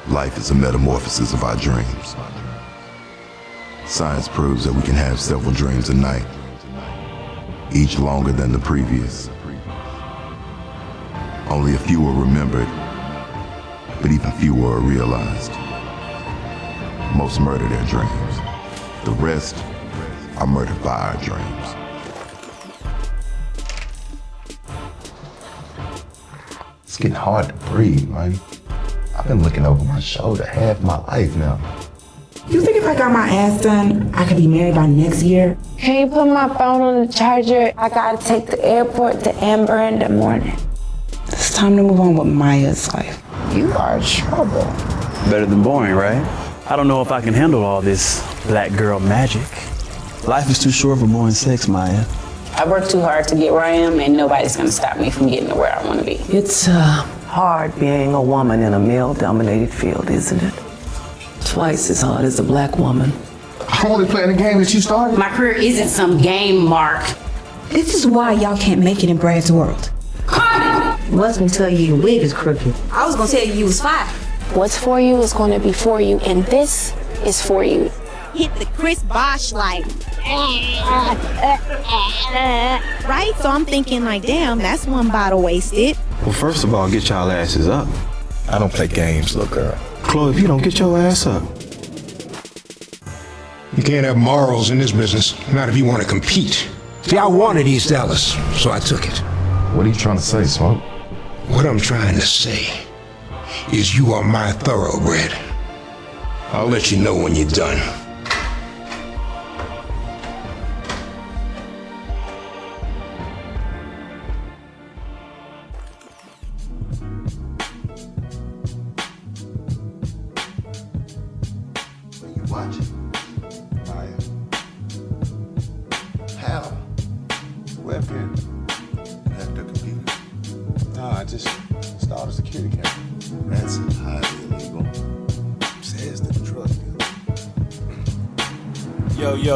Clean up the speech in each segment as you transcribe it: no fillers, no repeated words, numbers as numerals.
Life is a metamorphosis of our dreams. Science proves that we can have several dreams a night, each longer than the previous. Only a few are remembered, but even fewer are realized. Most murder their dreams. The rest are murdered by our dreams. It's getting hard to breathe, man. I've been looking over my shoulder half my life now. You think if I got my ass done, I could be married by next year? Can you put my phone on the charger? I gotta take the airport to Amber in the morning. It's time to move on with Maya's life. You are trouble. Better than boring, right? I don't know if I can handle all this black girl magic. Life is too short for boring sex, Maya. I work too hard to get where I am, and nobody's gonna stop me from getting to where I wanna be. It's hard being a woman in a male-dominated field, isn't it? Twice as hard as a black woman. I'm only playing the game that you started. My career isn't some game, Mark. This is why y'all can't make it in Brad's world. Carmen! Wasn't tell you your wig is crooked. I was gonna tell you was fine. What's for you is gonna be for you, and this is for you. Hit the Chris Bosh like, right? So I'm thinking like, damn, that's one bottle wasted. Well, first of all, get y'all asses up. I don't play games, little girl. Chloe, if you don't get your ass up. You can't have morals in this business, not if you want to compete. See, I wanted East Dallas, so I took it. What are you trying to say, Smoke? What I'm trying to say is you are my thoroughbred. I'll let you know when you're done.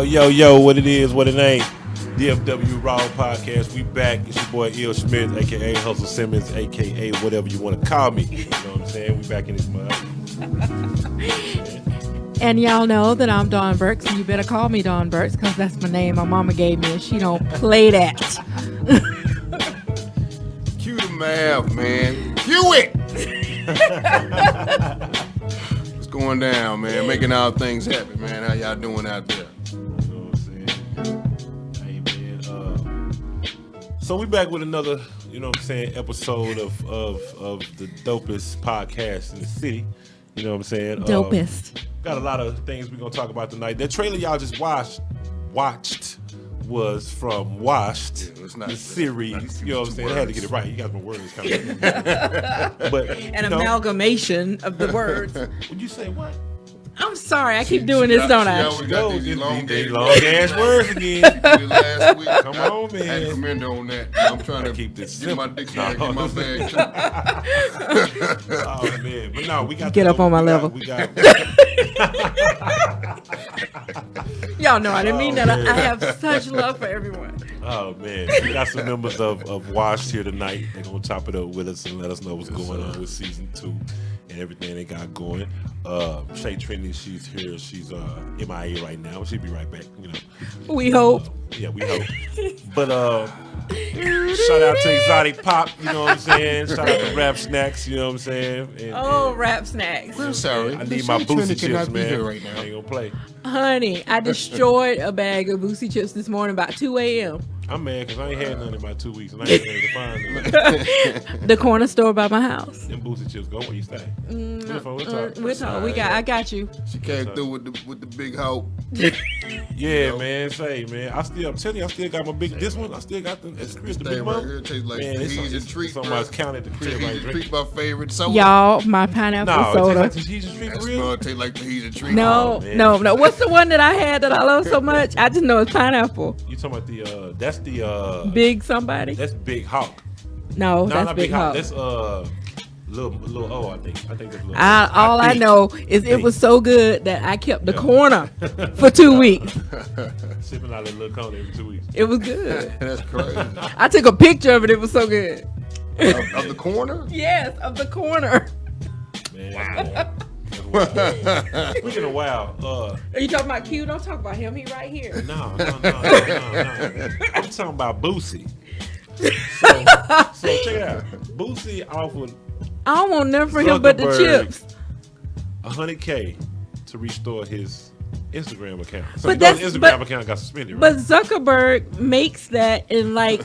Yo, what it is, what it ain't. DFW Raw Podcast. We back. It's your boy Il Schmidt, a.k.a. Hustle Simmons, a.k.a. whatever you want to call me. You know what I'm saying? We back in this mug. And y'all know that I'm Dawn Burks, and you better call me Dawn Burks, because that's my name my mama gave me, and she don't play that. Cue the math, man. Cue it! What's going down, man? Making all things happen, man. How y'all doing out there? So we back with another, you know what I'm saying, episode of the dopest podcast in the city. You know what I'm saying? Dopest. Got a lot of things we're going to talk about tonight. That trailer y'all just watched was from Washed, the series. You know what I'm saying? I had to get it right. You guys been wording this kind of but an amalgamation of the words. Would you say what? I'm sorry, I keep doing this, don't I? These long ass words again. Last week. Come on, man. I had to commend her on that. I'm trying to keep this get my dictionary, get my bag. Oh man, but no, we got get up on my level. We got. Y'all know I didn't mean that. I have such love for everyone. Oh man, we got some members of Washed here tonight. They're gonna chop it up with us and let us know what's going on with season 2 and everything they got going. Shay Trinity, she's here. She's MIA right now. She'll be right back. You know. We hope. Yeah, we hope. But shout out to Exotic Pop. You know what I'm saying? Shout out to Rap Snacks. You know what I'm saying? And Rap Snacks. I'm sorry. I need my Boosie chips, man. Right now. I ain't gonna play. Honey, I destroyed a bag of Boosie chips this morning about 2 a.m. I'm mad because I ain't had none in about 2 weeks and I ain't been able to find them. The corner store by my house. Them Boosie chips go where you stay. We'll talk. I got you. She came through with the big hoe. Yeah, man. Say, man. I'm telling you, I still got my big. This one, I still got the big right here tastes like Tahitian treat. Somebody's counted the crib. Tahitian treat, my favorite soda. Y'all, my pineapple soda. It tastes like Tahitian treat for real. It tastes like Tahitian treat. No. What's the one that I had that I love so much? I just know it's pineapple. You talking about the? That's the Big somebody. That's Big Hawk. No, that's Big Hawk. That's Little O, I think that's Little O. I know is it was so good that I kept the corner for 2 weeks. Sipping out that little cone every 2 weeks. It was good. That's crazy. I took a picture of it. It was so good. Of the corner? Yes, of the corner. Man, wow. Speaking of wild, Are you talking about Q? Don't talk about him. He right here. No. I'm talking about Boosie. So check it out. Boosie offered I don't want nothing for him but the chips. $100K to restore his Instagram account. So But his Instagram account got suspended, right? But Zuckerberg makes that in like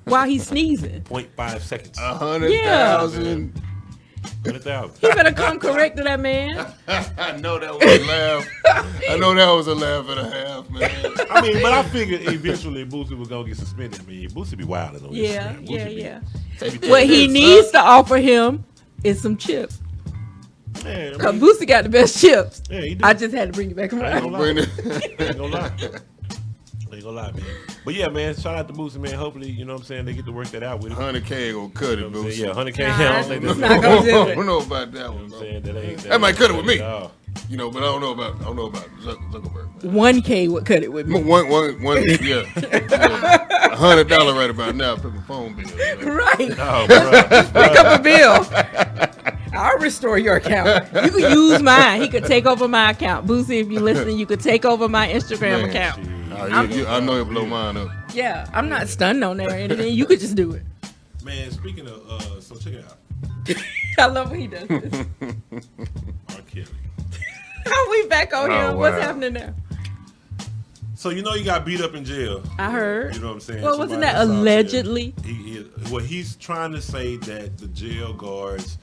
while he's sneezing. 0.5 seconds. 100,000. 100,000. He better come correct to that man. I know that was a laugh. I know that was a laugh and a half, man. I mean, but I figured eventually Boosie was gonna get suspended. I mean, Boosie be wilding on Instagram. Boosie What he needs to offer him is some chips. Man, Cause Boosie got the best chips. Yeah, he do. I just had to bring it back around. Ain't gonna lie, man. But yeah, man, shout out to Boosie, man. Hopefully, you know what I'm saying, they get to work that out with him. 100K gonna cut it, Boosie. Yeah, 100K. Nah, I don't think that's not gonna do it. I don't know about that one. That might cut it with me. Oh. You know, but I don't know about Zuckerberg. 1K would cut it with me. One, yeah. $100 right about now. Put my phone bill. You know? Right. Oh, bro. Pick up a bill. I'll restore your account. You could use mine. He could take over my account. Boosie, if you're listening, you could take over my Instagram account. I know he'll blow mine up. Yeah, I'm not stunned on there or anything. You could just do it. Man, speaking of, so check it out. I love when he does this. R. Kelly. How we back on him? wow. What's happening now? So you know he got beat up in jail. I heard. You know what I'm saying? Well, wasn't Somebody that saw allegedly? He's trying to say that the jail guards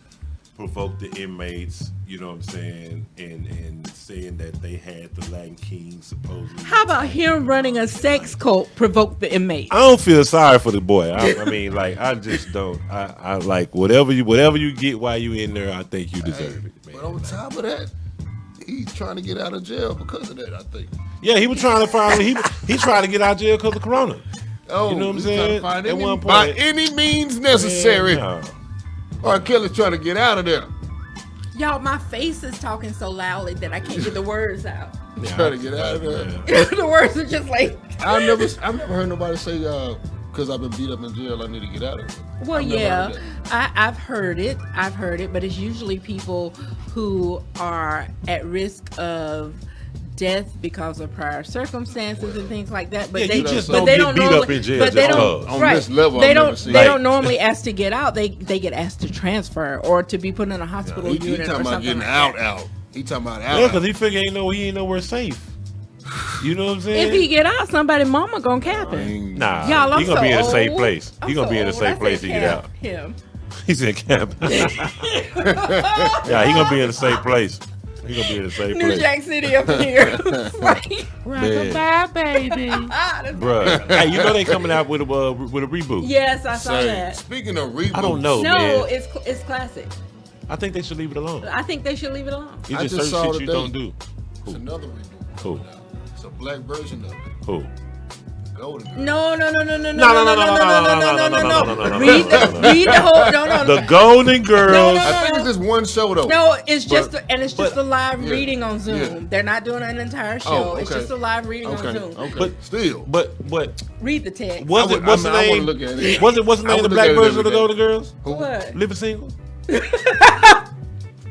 provoked the inmates, you know what I'm saying, and saying that they had the Latin King supposedly. How about him running a sex cult provoke the inmates? I don't feel sorry for the boy. I mean, like, I just don't. I like whatever you get while you in there. I think you deserve it, man. But on top of that, he's trying to get out of jail because of that, I think. Yeah, he was trying to find. He tried to get out of jail because of Corona. Oh, you know what I'm he's trying to saying? find At one point, by any means necessary. Man, no. R. Kelly's trying to get out of there. Y'all, my face is talking so loudly that I can't get the words out. Trying to get out of there. The words are just like. I've never heard nobody say because I've been beat up in jail, I need to get out of it. Well, yeah, I've heard it. But it's usually people who are at risk of death because of prior circumstances and things like that. But Yeah, they you just but don't they get don't beat normally, up in jail but they just don't. cause. On Right. this level, they I've never don't. seen They it. don't normally ask to get out. They get asked to transfer or to be put in a hospital He unit or talking about something getting like that. out. He talking about out. Yeah, because he figure he ain't nowhere safe. You know what I'm saying? If he get out, somebody mama gonna cap him. Nah, Y'all, I'm he gonna so be in a safe old. place. I'm He gonna so be in a old. safe I place said to get out. cap him. He's in camp. Yeah, he gonna be in a safe place. He gonna be in a safe New place. Jack City up here. Like, Man. baby. Bruh. Hey, you know they coming out with a reboot. Yes, I saw that. Speaking of reboots, I don't know, No, man. it's classic. I think they should leave it alone. I think they should leave it alone. It's I just just certain saw shit you today. don't do. it's another reboot. Who? It's a black version of it. Who? Golden Girl. No. No. Read the whole. No. The Golden Girls. I think it's just one show though. No, it's just a live yeah, reading on Zoom. yeah. They're not doing an entire show. Oh, It's okay. just a live reading on Zoom. Okay. But- Still. But Read the text. what's the I wanna name? look at it. What's the I name of would the look black at it version of the every day. Golden Girls? What? Living Single.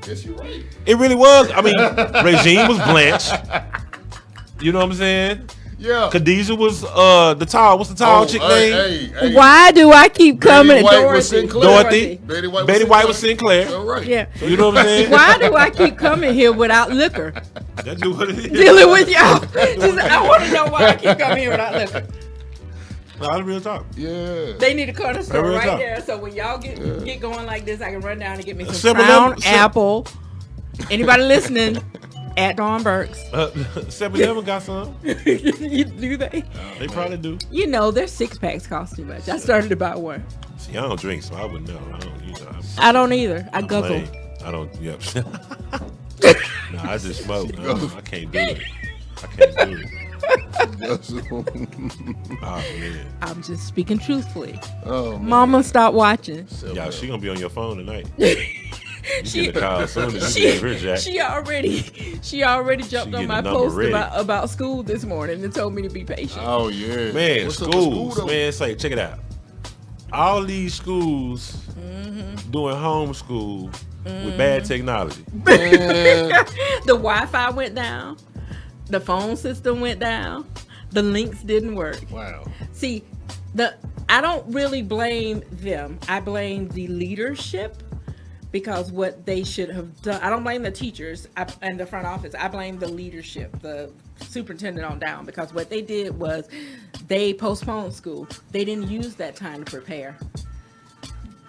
Yes, you're right. It really was. I mean, Regine was Blanche. You know what I'm saying? Yeah. Khadijah was the tall. What's the tall chick name? Hey. Why do I keep coming? White was Sinclair. Dorothy. Betty White was Sinclair. All right. Yeah. You know what I'm saying? Why do I keep coming here without liquor? That's just what it is. Dealing with y'all. I want to know why I keep coming here without liquor. No, that's real talk. Yeah. They need a corner store Real right talk. there, so when y'all get going like this, I can run down and get me some 7-Eleven Crown Apple. Anybody listening? At Dawn Burks. 7-Eleven got some. Do they? They probably do. You know, their 6-packs cost too much. I started to buy one. See, I don't drink, so I wouldn't know. I don't either. I I'm guggle. lame. I don't. Yep. No, I just smoke. No, I can't do it. I can't do it. Oh man. I'm just speaking truthfully. Oh, man. Mama, stop watching. Yeah, she gonna be on your phone tonight. You get a call as soon as you gave her Jack. She already jumped on getting my the number post ready. about school this morning and told me to be patient. Oh yeah. Man, What's up with school, schools. though? Man, say check it out. all these schools doing homeschool with bad technology. The Wi-Fi went down. The phone system went down. The links didn't work. Wow. See, I don't really blame them. I blame the leadership because what they should have done. I don't blame the teachers and the front office. I blame the leadership, the superintendent on down, because what they did was they postponed school. They didn't use that time to prepare.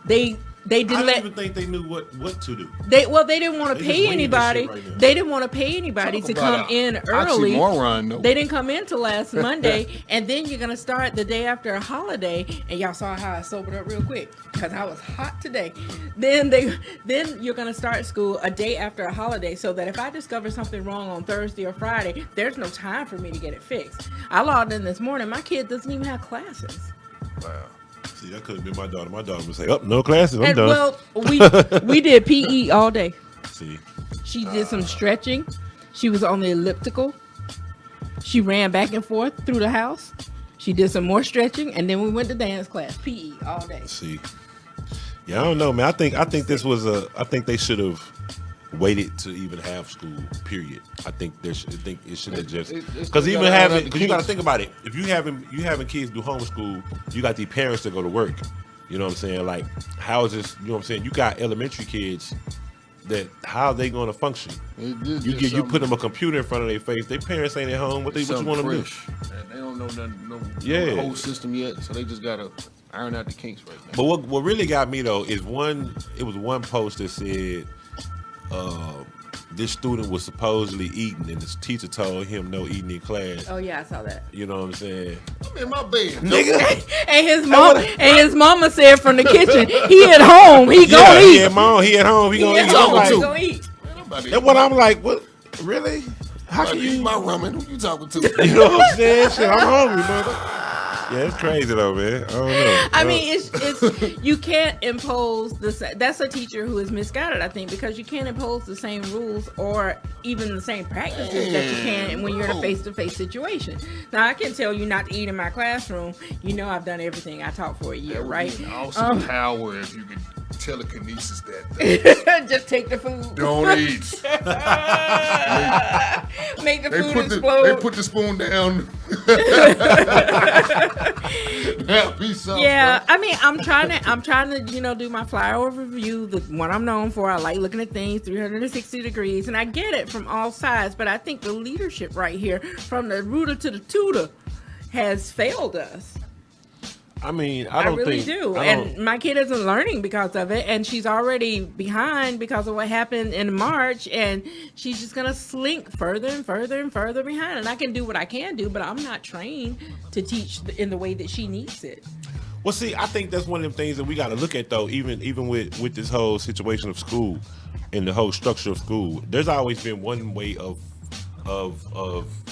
They didn't I don't even think they knew what to do. They didn't want to They pay just winging anybody. this shit right now. They didn't want to pay anybody Talk to about come in a early. oxymoron, though. They didn't come in till last Monday, and then you're gonna start the day after a holiday. And y'all saw how I sobered up real quick because I was hot today. Then you're gonna start school a day after a holiday, so that if I discover something wrong on Thursday or Friday, there's no time for me to get it fixed. I logged in this morning. My kid doesn't even have classes. Wow. See, that could have been my daughter. My daughter would say, "Oh, no classes. I'm And done." well, we did PE all day. See, She did some stretching. She was on the elliptical. She ran back and forth through the house. She did some more stretching, and then we went to dance class, PE all day. see. Yeah, I don't know, man. I think this was I think they should have waited to even have school. Period. I think it should have just because even having because you got to think about it. If you having kids do homeschool, you got the parents that go to work. You know what I'm saying? Like, how is this? You know what I'm saying? You got elementary kids that how are they going to function? You put them a computer in front of their face. Their parents ain't at home. What you want them to do? They don't know nothing, Yeah. the whole system yet, so they just gotta iron out the kinks right now. But what really got me though is it was one post that said this student was supposedly eating and the teacher told him no eating in class. Oh yeah, I saw that. You know what I'm saying? I'm in my bed, Nigga. And his mama said from the kitchen, he at home, he gonna eat. He at home, he gonna eat. He gonna eat. That's what I'm like, what really? How can you you eat my ramen? Who you talking to? You know what I'm saying? Shit, I'm hungry, brother. Yeah, it's crazy though, man. I don't know. I mean, it's you can't impose that's a teacher who is misguided, I think, because you can't impose the same rules or even the same practices that you can when you're in a face-to-face situation. Now, I can tell you not to eat in my classroom. You know, I've done everything I taught for a year, That would right? be an awesome power if you could telekinesis that. Just take the food. Don't eat. Make the food explode. They put the spoon down. That'd be something. Yeah, I mean, I'm trying to, do my flyover review, the one I'm known for. I like looking at things 360 degrees, and I get it from all sides. But I think the leadership right here, from the rooter to the tutor, has failed us. I mean, I really do. And my kid isn't learning because of it, and she's already behind because of what happened in March, and she's just gonna slink further and further and further behind. And I can do what I can do, but I'm not trained to teach in the way that she needs it. Well, see, I think that's one of them things that we got to look at, though. Even with this whole situation of school and the whole structure of school, there's always been one way of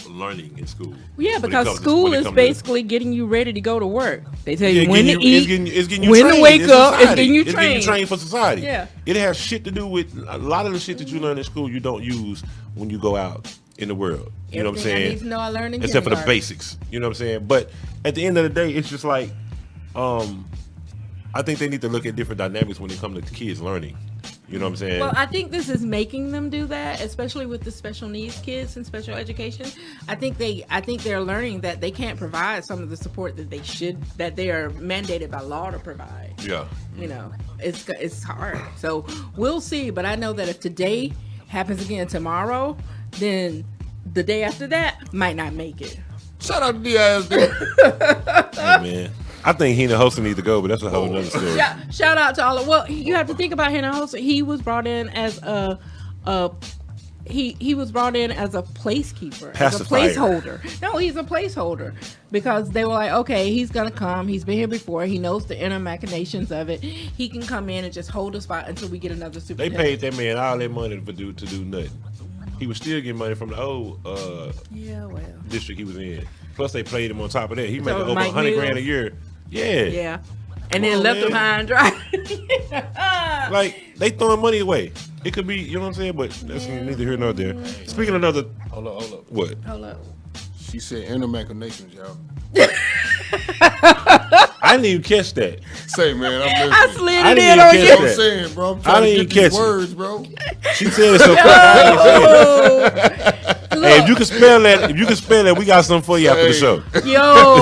learning in school. Yeah, because school is basically getting you ready to go to work. They tell you when to eat, it's getting you when trained to wake in up, society. it's getting you It's getting you trained. trained for society. Yeah. It has shit to do with a lot of the shit that you learn in school you don't use when you go out in the world. You know what I'm Everything I saying? need to know I learned in Except for the kindergarten. basics. You know what I'm saying? But at the end of the day, it's just like I think they need to look at different dynamics when it comes to kids learning. You know what I'm saying? Well, I think this is making them do that, especially with the special needs kids and special education. I think they're learning that they can't provide some of the support that they are mandated by law to provide. Yeah. You know, it's hard. So we'll see. But I know that if today happens again tomorrow, then the day after that might not make it. Shout out to Diaz. Hey, man. I think Hina Hosen needs to go, but that's a whole nother story. Shout out to all of. Well, you have to think about Hannah Hosen. He was brought in as he was brought in as a placekeeper, as a Pacifier. placeholder. No, he's a placeholder because they were like, okay, he's gonna come. He's been here before. He knows the inner machinations of it. He can come in and just hold a spot until we get another They superintendent. paid that man all that money to do nothing. He was still getting money from the old district he was in. Plus, they paid him on top of that. He made over Mike $100,000 Mills? a year. Yeah. Yeah. And Come then on, left man. him high and dry. Like, they throwing money away. It could be, you know what I'm saying? But that's neither here nor there. Speaking of another... Hold up. What? Hold up. She said inner machinations, y'all. I didn't even catch that. Say, man, I'm listening. I slid I it didn't in even on catch you. that. I'm saying, bro. I'm I trying didn't to even get these catch it. words, bro. She said it so quick. Hey, if you can spell that, we got something for you after the show. Yo,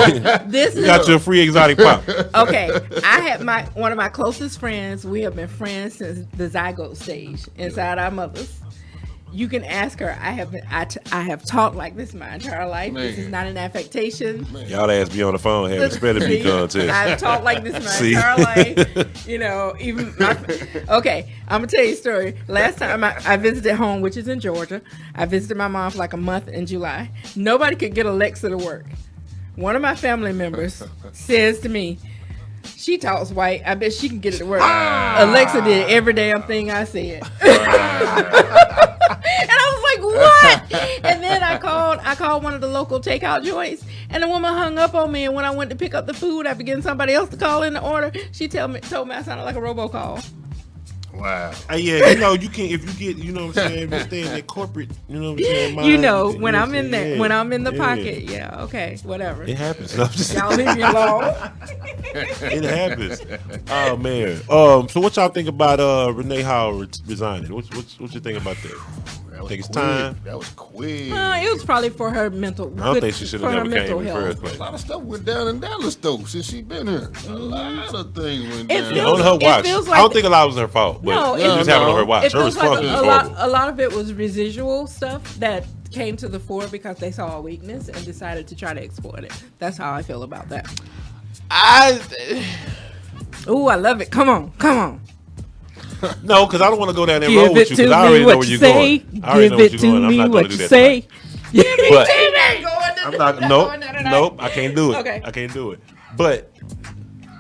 this We is got you a free exotic pop. okay. I have one of my closest friends. We have been friends since the zygote stage inside our mothers. You can ask her. I have talked like this my entire life. Man. This is not an affectation. Y'all ass be on the phone having spelling bee contest. I've talked like this my entire life. You know, okay, I'm gonna tell you a story. Last time I visited home, which is in Georgia, I visited my mom for like a month in July. Nobody could get Alexa to work. One of my family members says to me, she talks white. I bet she can get it to work. Alexa did every damn thing I said. And I was like, what? And then I called one of the local takeout joints, and the woman hung up on me. And when I went to pick up the food after getting somebody else to call in the order, she told me I sounded like a robocall. Wow. Yeah, you know, you can if you get, you know what I'm saying, if you stay in that corporate, you know what I'm saying, mind, You know, when I'm in there, yeah, when I'm in the yeah. pocket, yeah, okay, whatever. It happens. I'm just- Y'all leave me alone. It happens. Oh man. So what y'all think about Renee Howard resigning? What you think about that? Think it's time? That was quick. It was probably for her mental. I don't think she should have never came in the first A place. lot of stuff went down in Dallas though since she been here. A lot of things went down. Yeah, on her watch. feels I don't like- think a lot was her fault, but No, it was just happening on her watch. It Her feels like response was a horrible. lot of it was residual stuff that came to the fore because they saw a weakness and decided to try to exploit it. That's how I feel about that. Ooh, I love it. Come on. No, because I don't want to go down that Give road with it you because to I me already know what where you you're say. going. I already know Give where it you're going. to I'm me not going what to do you that say. tonight. I'm not. Nope. I can't do it. Okay. I can't do it. But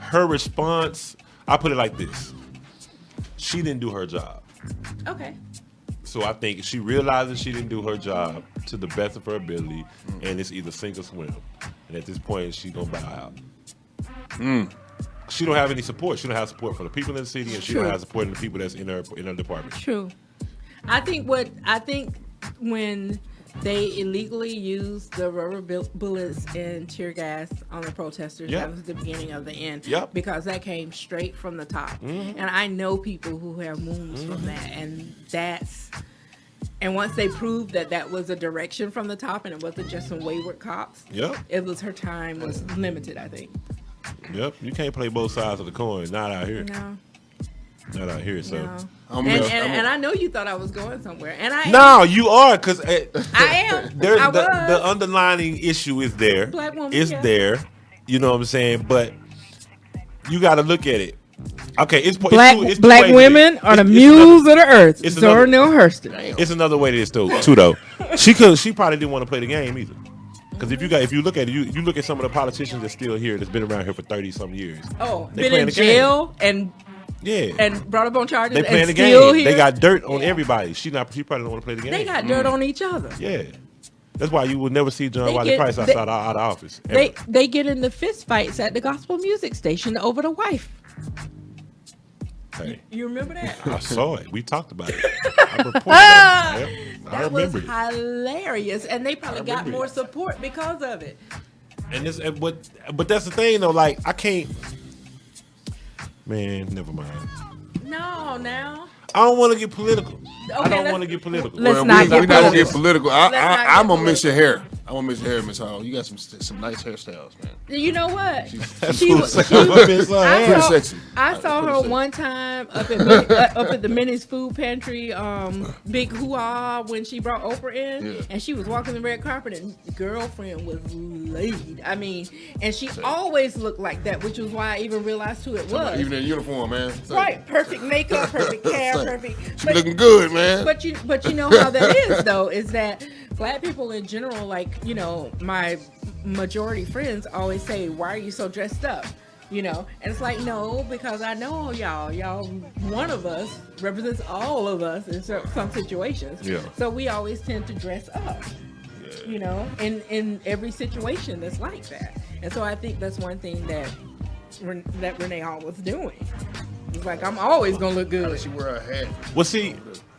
her response, I put it like this: she didn't do her job. Okay. So I think she realizes she didn't do her job to the best of her ability, and it's either sink or swim. And at this point, she's gonna bow out. She don't have any support. She don't have support from the people in the city, and she don't have support from the people that's in her department. True. I think when they illegally used the rubber bullets and tear gas on the protesters, that was the beginning of the end. Yep. Because that came straight from the top. Mm-hmm. And I know people who have wounds from that, and once they proved that was a direction from the top and it wasn't just some wayward cops, it was her time was limited, I think. Yep, you can't play both sides of the coin. Not out here. No. Not out here, so. No. And I know you thought I was going somewhere, and I No, you are, because I am. the underlining issue is there. Black woman, it's there. You know what I'm saying? But you got to look at it. Okay, it's black ways women are the mules of the earth. Zora Neale Hurston. It's another way to this too though. She probably didn't want to play the game either. Because if you look at it, you look at some of the politicians that's still here, that's been around here for 30-some years. Oh, They been playing in the game. jail and Yeah. and brought up on charges. They playing and the still game. Here. They got dirt on everybody. She probably don't want to play the game. They got dirt on each other. Yeah. That's why you will never see John They Wiley get- Price they- out of office. ever. They get into fist fights at the gospel music station over the wife. Hey, You remember that? I saw it. We talked about it. I reported on it. Yep. I That was remember it. hilarious, and they probably got remember more it. support because of it. But that's the thing though. Like I can't. Man, never mind. No, now. I don't want to get political. I Okay, don't let's- want to get political. let's Well, not we get not gonna political. get political. Let's not I'm get gonna miss your hair. I'm gonna miss your hair, Miss Hall. You got some nice hairstyles, man. You know what? That's She what was- I'm she saying. was- Pretty I saw, sexy. I saw her one time up at the Minnie's Food Pantry, big hoo-ah when she brought Oprah in, and she was walking the red carpet, and the girlfriend was laid. I mean, and she always looked like that, which was why I even realized who it was. Even in uniform, man. Right, perfect makeup, perfect hair, perfect. She looking good, man. But you know how that is though, is that black people in general, like, you know, my majority friends always say, why are you so dressed up? You know, and it's like, no, because I know y'all, one of us represents all of us in some situations. Yeah. So we always tend to dress up, you know, in every situation that's like that. And so I think that's one thing that Renee Hall was doing. It's like, I'm always gonna look good. She wear a hat. Well, see,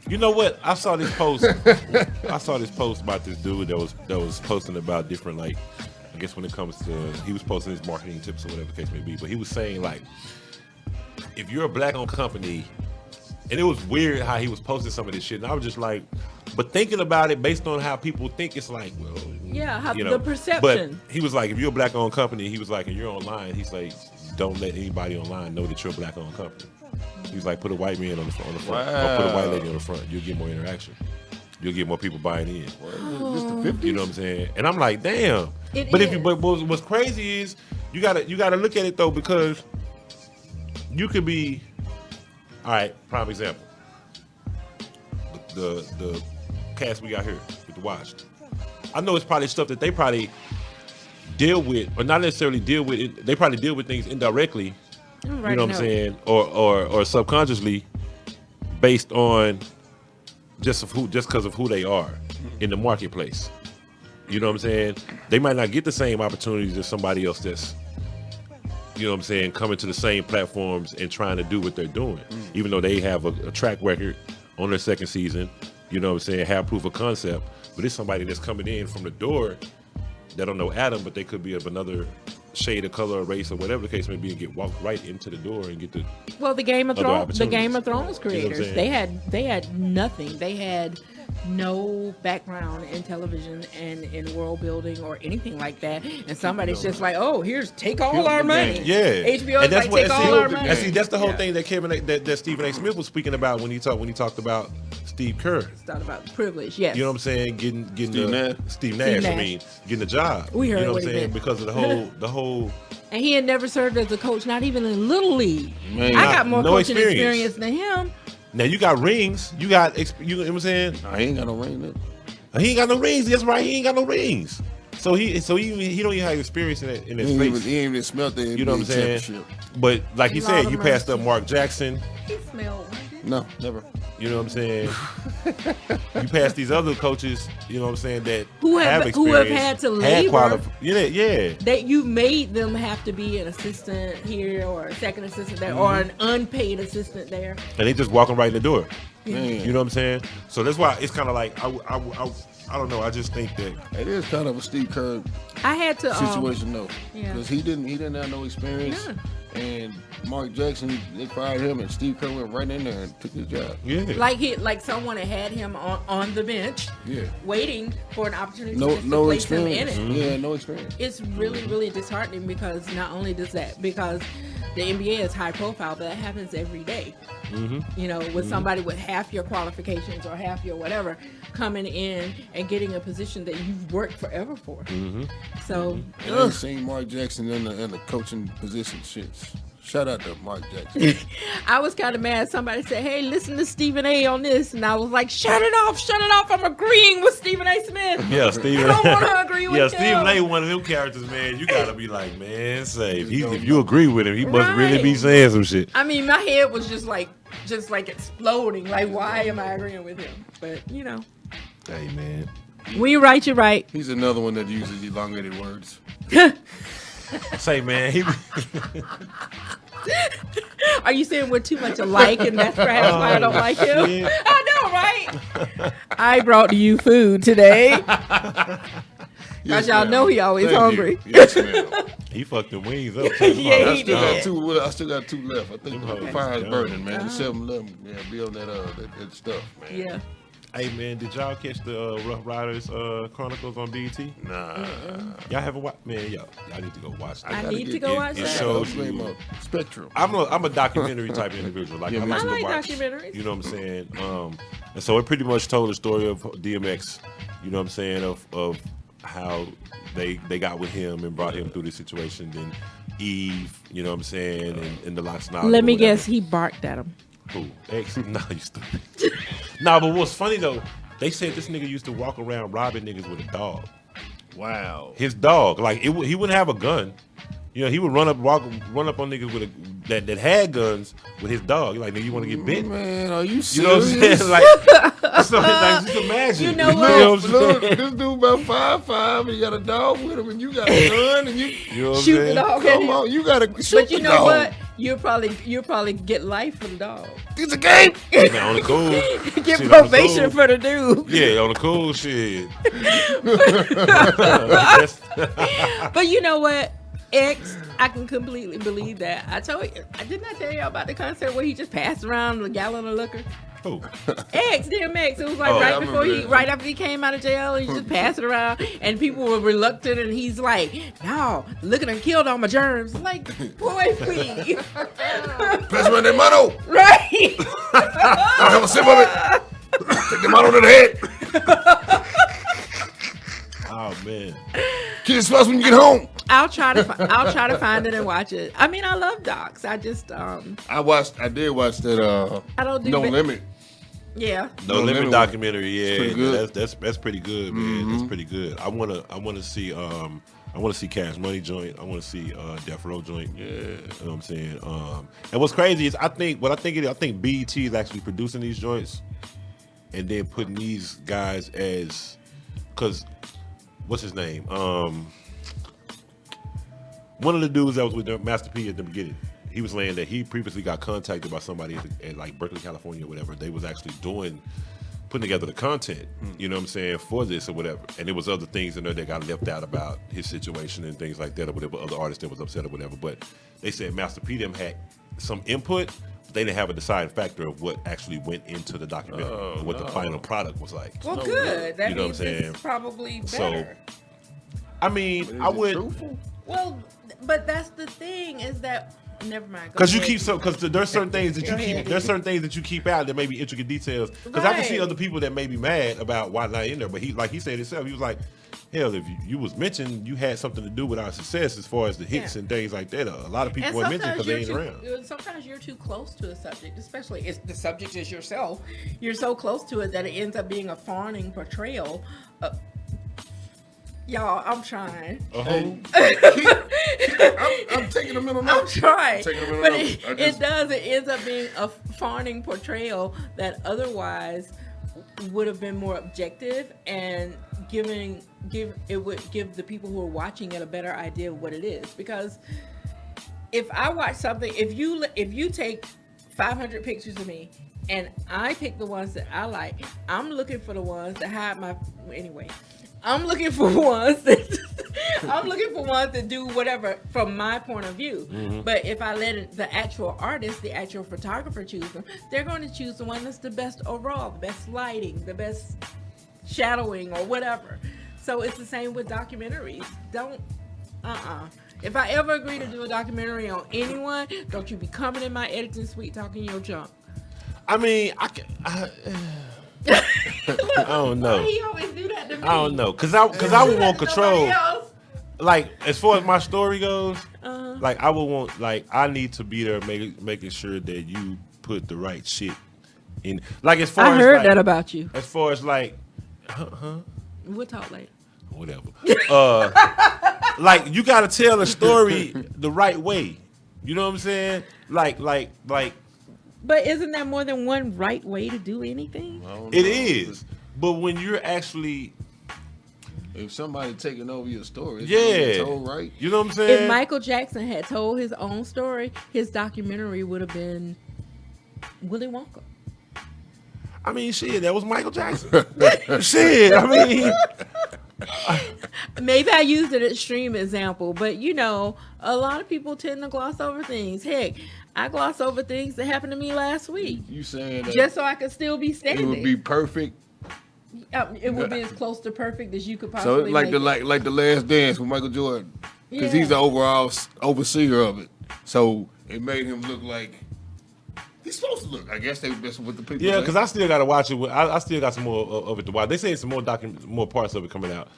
you know what? I saw this post. I saw this post about this dude that was posting about different like I guess when it comes to, he was posting his marketing tips or whatever the case may be, but he was saying like, if you're a black-owned company, and it was weird how he was posting some of this shit, and I was just like, but thinking about it based on how people think, it's like, well, Yeah, you know, the perception. But he was like, if you're a black-owned company, he was like, and you're online, he's like, don't let anybody online know that you're a black-owned company. He was like, put a white man on the front, or put a white lady on the front. You'll get more interaction. You'll get more people buying in. You know what I'm saying? And I'm like, damn. But what's crazy is you gotta look at it though, because you could be, all right, prime example. The cast we got here with the Watch. I know it's probably stuff that they probably deal with, or not necessarily deal with it. They probably deal with things indirectly. You know what I'm saying? Or subconsciously, based on just because of who they are in the marketplace. You know what I'm saying? They might not get the same opportunities as somebody else that's, you know what I'm saying, coming to the same platforms and trying to do what they're doing. Even though they have a track record on their second season, you know what I'm saying, have proof of concept. But it's somebody that's coming in from the door that don't know Adam, but they could be of another shade of color or race or whatever the case may be, and get walked right into the door and get the the Game of Thrones creators, you know they had nothing. They had no background in television and in world building or anything like that. And somebody's just like, oh, take all our money. Yeah, HBO is like, take all our money. And see, that's the whole thing that that Stephen A. Smith was speaking about when he talked about Steve Kerr. It's not about privilege, yes. You know what I'm saying? Getting Steve Nash. I mean, getting a job. We heard you know what what I'm saying? Because of the whole. And he had never served as a coach, not even in Little League. Man, I got more coaching experience than him. Now you got rings. You know what I'm saying? I ain't got no ring. He ain't got no rings. That's right. He ain't got no rings. So he don't even have experience in his face. He ain't even smelled the NBA you know what I'm saying? Championship. But like he said, you passed up Mark Jackson. He smelled. No, never. You know what I'm saying? You pass these other coaches, you know what I'm saying, that who have had to labor. Yeah. That you made them have to be an assistant here or a second assistant there or an unpaid assistant there. And they just walking right in the door. Man. You know what I'm saying? So that's why it's kind of like I don't know. I just think that it is kind of a Steve Kerr situation though, because he didn't have no experience. Yeah. And Mark Jackson, they fired him, and Steve Kerr went right in there and took his job. Yeah, like someone had him on the bench, waiting for an opportunity to place him in it. Yeah, no experience. It's really, really disheartening because not only does that, because the NBA is high profile, but that happens every day. You know, with somebody with half your qualifications or half your whatever coming in and getting a position that you've worked forever for. So, I ain't seen Mark Jackson in the coaching position shit. Shout out to Mark Jackson. I was kind of mad. Somebody said, hey, listen to Stephen A. on this. And I was like, shut it off. I'm agreeing with Stephen A. Smith. Yeah, Stephen. I don't want to agree with him. Stephen A. one of them characters, man. You got to be like, man, if you agree with him, he must really be saying some shit. I mean, my head was just like exploding. Like, why am I agreeing with him? But, you know. Hey, man. When you right, you're right. He's another one that uses elongated words. Say, man, Are you saying we're too much alike and that's perhaps why I don't like him? Yeah. I know, right? I brought you food today. Because y'all know he always hungry. Yes, ma'am. He fucked the wings up. Yeah, he did. I still got two left. I think the fire's burning, man. The 7-Eleven, be on that stuff, man. Yeah. Hey, man, did y'all catch the Rough Riders Chronicles on BET? Nah. Y'all haven't watched? Man, y'all need to go watch that. I need to go watch that. It shows you. Spectrum. I'm a documentary type individual. Like, I like watch documentaries. You know what I'm saying? And so it pretty much told the story of DMX, you know what I'm saying, of how they got with him and brought him through this situation. Then Eve, you know what I'm saying, and the Lots Knowledge. Let me guess, he barked at him. Who? X? Nah, you stupid. Nah, but what's funny though, they said this nigga used to walk around robbing niggas with a dog. Wow. His dog, like he wouldn't have a gun. You know, he would run up on niggas with that had guns with his dog. Like, nigga, you want to get bit? Man, are you serious? You know what I'm saying? Like, so, like, just imagine. You know what? Look, this dude about 5'5", and he got a dog with him, and you got a gun, and you know what shoot I'm the dog. Come on, you got to shoot But you the know dog. what? You'll probably get life for the dog. It's a game. Now on the cool. Get shit, probation on the for the dude. Yeah, on the cool shit. But you know what? X, I can completely believe that. Didn't I tell y'all about the concert where he just passed around a gallon of liquor? Who? X, DMX. It was like Oh, right after he came out of jail, he just passed it around, and people were reluctant, and he's like, "No, liquor done killed all my germs." Like, boy, please. Pésame de mano. Right. I'll have a sip of it. Take the mano to the head. Oh man. Kiss the spouse when you get home. I'll try to find it and watch it. I mean, I love docs. I just I did watch that I don't do No Limit. Yeah. No Limit documentary. Yeah, pretty good. That's pretty good, man. That's pretty good. I wanna see Cash Money joint. I wanna see Death Row joint. Yeah. You know what I'm saying? And what's crazy is I think BET is actually producing these joints and then putting these guys as, cause what's his name? One of the dudes that was with Master P at the beginning, he was saying that he previously got contacted by somebody at like Berkeley, California or whatever. They was actually putting together the content, you know what I'm saying, for this or whatever. And there was other things in there that got left out about his situation and things like that or whatever, other artists that was upset or whatever. But they said Master P them had some input, but they didn't have a deciding factor of what actually went into the documentary, or what the final product was like. Well, good. That you know means what I'm saying? it's probably better. So, I mean, I would. Truthful? Well, but that's the thing is that never mind. Because there's certain things that you keep. There's certain things that you keep out that may be intricate details. Because I can see other people that may be mad about why not in there. But he said himself, he was like, hell, if you was mentioned, you had something to do with our success as far as the hits and things like that. A lot of people weren't mentioned because they ain't around. Sometimes you're too close to a subject, especially if the subject is yourself. You're so close to it that it ends up being a fawning portrayal. Y'all, I'm trying. I'm taking a minute. I'm trying. But it ends up being a fawning portrayal that otherwise would have been more objective and would give the people who are watching it a better idea of what it is. Because if I watch something, if you take 500 pictures of me and I pick the ones that I like, I'm looking for the ones that have I'm looking for ones that do whatever from my point of view. Mm-hmm. But if I let the actual artist, the actual photographer choose them, they're going to choose the one that's the best overall, the best lighting, the best shadowing or whatever. So it's the same with documentaries. If I ever agree to do a documentary on anyone, don't you be coming in my editing suite talking your junk. I mean, I don't know. Why he always do that to me? I don't know, cause I would want control. Like as far as my story goes, like I would want, like I need to be there making sure that you put the right shit in. Like as far I as heard that about you. As far as like, We'll talk later. Whatever. Like you gotta tell a story the right way. You know what I'm saying? Like. But isn't there more than one right way to do anything? It is. But when you're actually, if somebody taking over your story, it's told right. You know what I'm saying? If Michael Jackson had told his own story, his documentary would have been Willy Wonka. I mean, shit, that was Michael Jackson. Shit, I mean. Maybe I used an extreme example, but a lot of people tend to gloss over things. Heck, I gloss over things that happened to me last week. You saying that just so I could still be standing? It would be perfect. It would be as close to perfect as you could possibly. So like the Last Dance with Michael Jordan, because he's the overall overseer of it. So it made him look like he's supposed to look. I guess that's what the people. Yeah, because I still got to watch it. I still got some more of it to watch. They say some more parts of it coming out.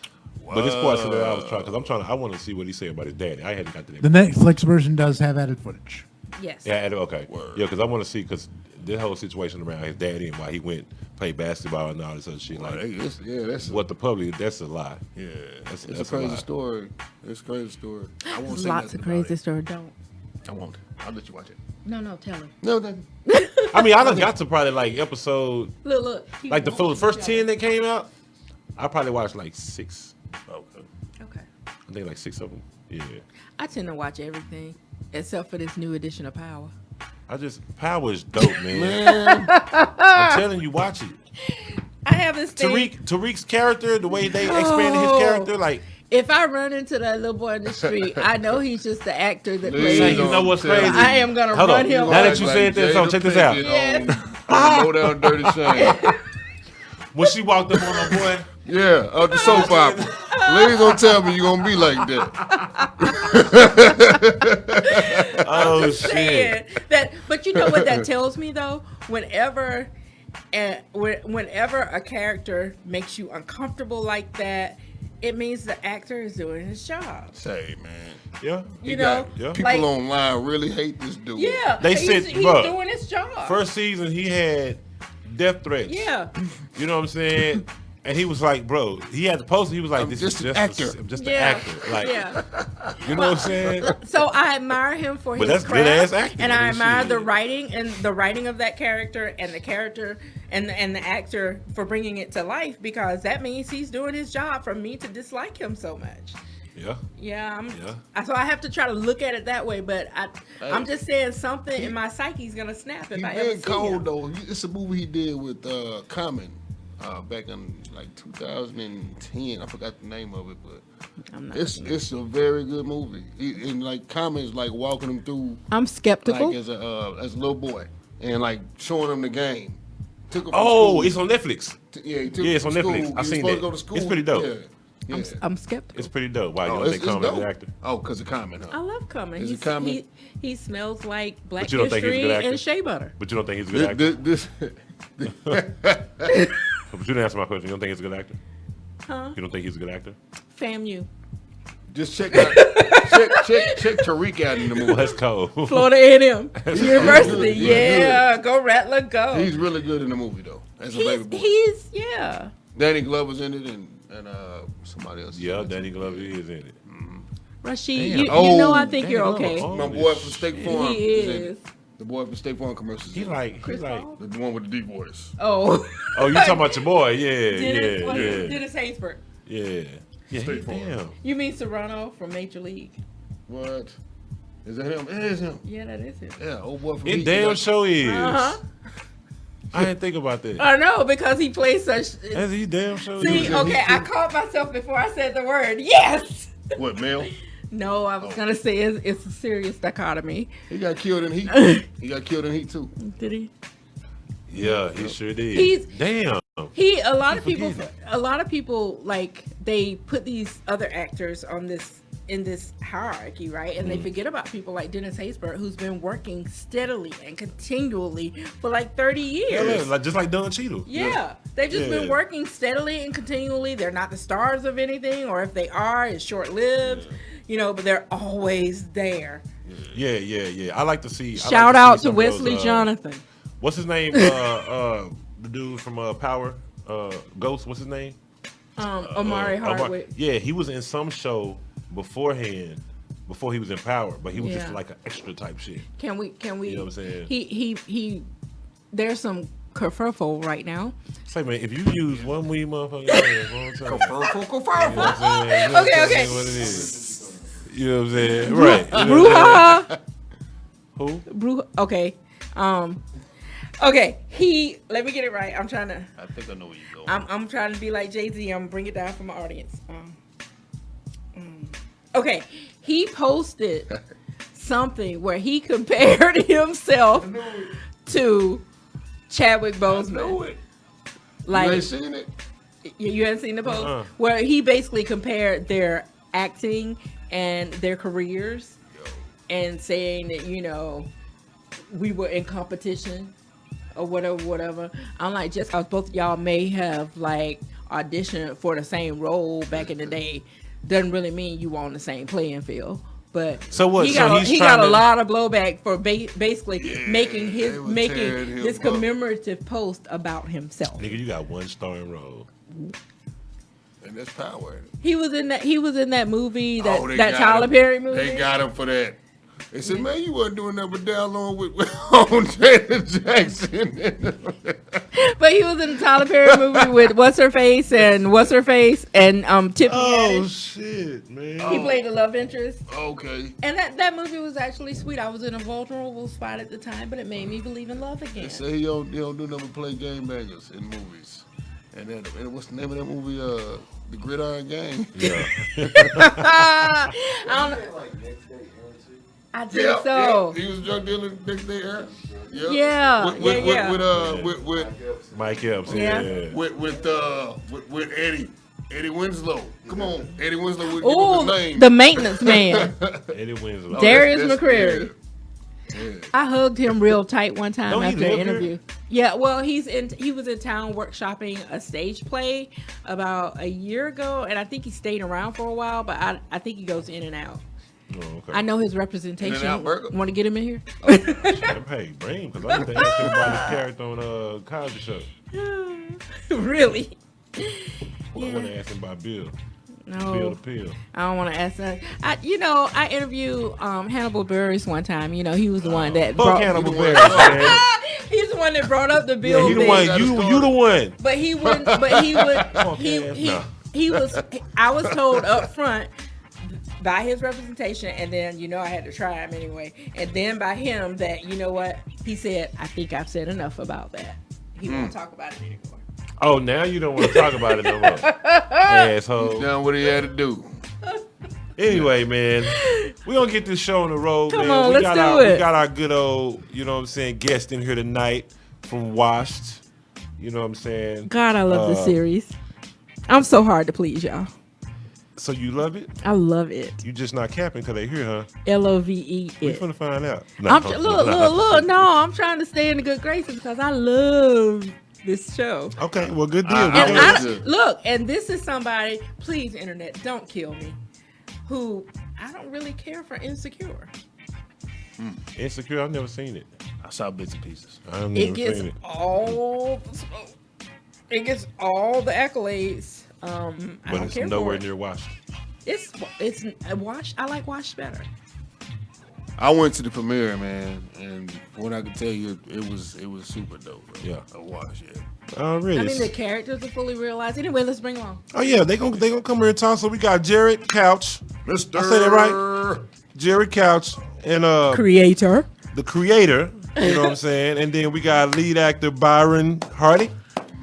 But this part that I was trying, because I want to see what he said about his daddy. I hadn't got to that. The Netflix version does have added footage. Yes. Yeah, okay. Word. Yeah, because I want to see, because this whole situation around his daddy and why he went play basketball and all this other shit. Like, that's what the public, that's a lie. Yeah, that's a crazy story. It's a crazy story. I won't say lots of crazy stories. Don't. I won't. I'll let you watch it. No, tell him. No, nothing. I mean, I done got to probably like episode. Look. Like the first 10 that came out, I probably watched like 6. Okay. I think like 6 of them. Yeah. I tend to watch everything. Except for this new edition of Power. Power is dope, man. I'm telling you, watch it. I have this thing. Tariq's character, the way they expanded his character, like. If I run into that little boy in the street, I know he's just the actor that plays. You know what's crazy? I am gonna run him. Now that you said this, check this out. Low down dirty shame. When she walked up on her boy. Yeah, out the soap opera. Ladies don't tell me you're gonna be like that. Oh shit! But you know what that tells me though? Whenever a character makes you uncomfortable like that, it means the actor is doing his job. Say, man. Yeah. You know, people online really hate this dude. Yeah. They said he's doing his job. First season, he had death threats. Yeah. You know what I'm saying? And he was like, bro, he had to post it. He was like, this is just an actor. I'm just an actor. Like, you know what I'm saying? So I admire him for his that's craft. Good ass acting. And I admire the writing of that character and the character and the actor for bringing it to life, because that means he's doing his job for me to dislike him so much. Yeah. Yeah. So I have to try to look at it that way, but I'm just saying something in my psyche's gonna snap if I ever see cold him. though. It's a movie he did with Common back in like 2010. I forgot the name of it, but it's a very good movie. And like Common's like walking him through. I'm skeptical. Like as a little boy and like showing him the game. Took him from Oh, school. it's on Netflix. It's on Netflix. I've seen it. It's pretty dope. Yeah. I'm skeptical. It's pretty dope. Why you don't think Common is an actor? Oh, because of Common, huh? I love Common. Is it Common? He smells like Black But you don't think he's a history good actor? and shea butter. But you don't think he's a good actor? But you didn't answer my question. You don't think he's a good actor? Huh? You don't think he's a good actor? FAMU. Just check Tariq out in the movie. Let's go. Florida A&M University. Yeah, go Rattler, go. He's really good in the movie though. As a baby boy. He's Danny Glover's in it and somebody else. Yeah, Danny Glover is in it. Rashid, you know I think you're okay. My boy from State Farm. He is. The boy from State Farm commercials. He's like the one with the deep voice. Oh. Oh, you talking about your boy? Yeah, Dennis Haysbert. Yeah. State Farm. Damn. You mean Serrano from Major League? What? Is that him? It is him. Yeah, that is him. Yeah, old boy from It damn show is. Uh-huh. I didn't think about that. I know, because he plays such. As he damn show. See, okay, I caught myself before I said the word. Yes. What, Mel? No, I was gonna say it's a serious dichotomy. He got killed in Heat. He got killed in Heat too. Did he? Yeah, he sure did. Damn. A lot of people like they put these other actors on this in this hierarchy, right? And they forget about people like Dennis Haysbert, who's been working steadily and continually for like 30 years. Yeah, just like Don Cheadle. Yeah. They've just been working steadily and continually. They're not the stars of anything, or if they are, it's short-lived, but they're always there. Yeah. I like to see. Shout out to Wesley Jonathan. What's his name? The dude from Power, Ghost. What's his name? Omari Hardwick. Yeah, he was in some show beforehand, before he was in Power, but he was just like an extra type shit. Can we? You know what I'm saying? He. There's some kerfuffle right now. Say, man, if you use one wee motherfucker, kerfuffle. Okay. What it is? You know what I'm saying? Right. Bruja. Who? Bruja. Okay. Okay. Let me get it right. I'm trying to. I think I know where you're going. I'm trying to be like Jay-Z. I'm gonna bring it down for my audience. Okay. He posted something where he compared himself to Chadwick Boseman. I knew it. Like, you ain't seen it? You haven't seen the post? Where he basically compared their acting and their careers and saying that, we were in competition or whatever. I'm like, just because both of y'all may have like auditioned for the same role back in the day doesn't really mean you were on the same playing field. But so what? He got a lot of blowback for basically making this commemorative post about himself. Nigga, you got one starring role. And that's Power. He was in that movie, that Tyler Perry movie. They got him for that. They said, man, you wasn't doing that but down long with on Janet Jackson. But he was in the Tyler Perry movie with what's her face and Tiffany. Oh shit, man! He played the love interest. Okay. And that movie was actually sweet. I was in a vulnerable spot at the time, but it made me believe in love again. They say he don't do nothing but play game bangers in movies. And then what's the name of that movie? The Gridiron Gang. Yeah. I don't know. I think so. Yeah. He was a drug dealer next day, Aaron. Yeah. With Mike Epps. Yeah. With Eddie Winslow. Come on, Eddie Winslow. Oh, his name. the maintenance man. Eddie Winslow. Darius McCreary. Yeah. I hugged him real tight one time Don't he after an live interview. here? Yeah, well, he was in town workshopping a stage play about a year ago, and I think he stayed around for a while, but I think he goes in and out. Oh, okay. I know his representation. In-N-Out Burger? Want to get him in here? Hey, bring him, because I need to ask him about his character on Cosby Show. Really? Well, I want to ask him about Bill. No. Bill the Pill. I don't want to ask that. I interviewed Hannibal Buress one time. He was the one that Fuck brought Hannibal Buress, man. He's the one that brought up the Bill Yeah, he the thing. one. You the one. But he wouldn't. But he would. No. He was. I was told up front by his representation, and then I had to try him anyway, and then by him that what he said. I think I've said enough about that. He won't talk about it anymore. Oh, now you don't want to talk about it no more. Asshole. He's done what he had to do. Anyway, man, we're going to get this show on the road, Come man. on, We let's got do it. We got our good old, guest in here tonight from Washed. You know what I'm saying? God, I love this series. I'm so hard to please, y'all. So you love it? I love it. You just not capping because they here, huh? LOVE We it. finna find out. Look. No, I'm trying to stay in the good graces because I love this show. Okay, well, good deal. And this is somebody, please, internet, don't kill me, who I don't really care for Insecure. Insecure, I've never seen it. I saw bits and pieces. I've never It seen it. all the smoke. It gets all the accolades. I But don't it's care nowhere for it. near Washed. It's Wash. I like Wash better. I went to the premiere, man, and what I can tell you, it was super dope. Bro. Yeah. I watched it. Oh, really? I mean, the characters are fully realized. Anyway, let's bring them on. Oh, yeah, they gonna come here and talk. So we got Jerrod Couch. Mr. I say that right? Jerrod Couch and Creator. the creator, you know what I'm saying? And then we got lead actor Byron Hardy.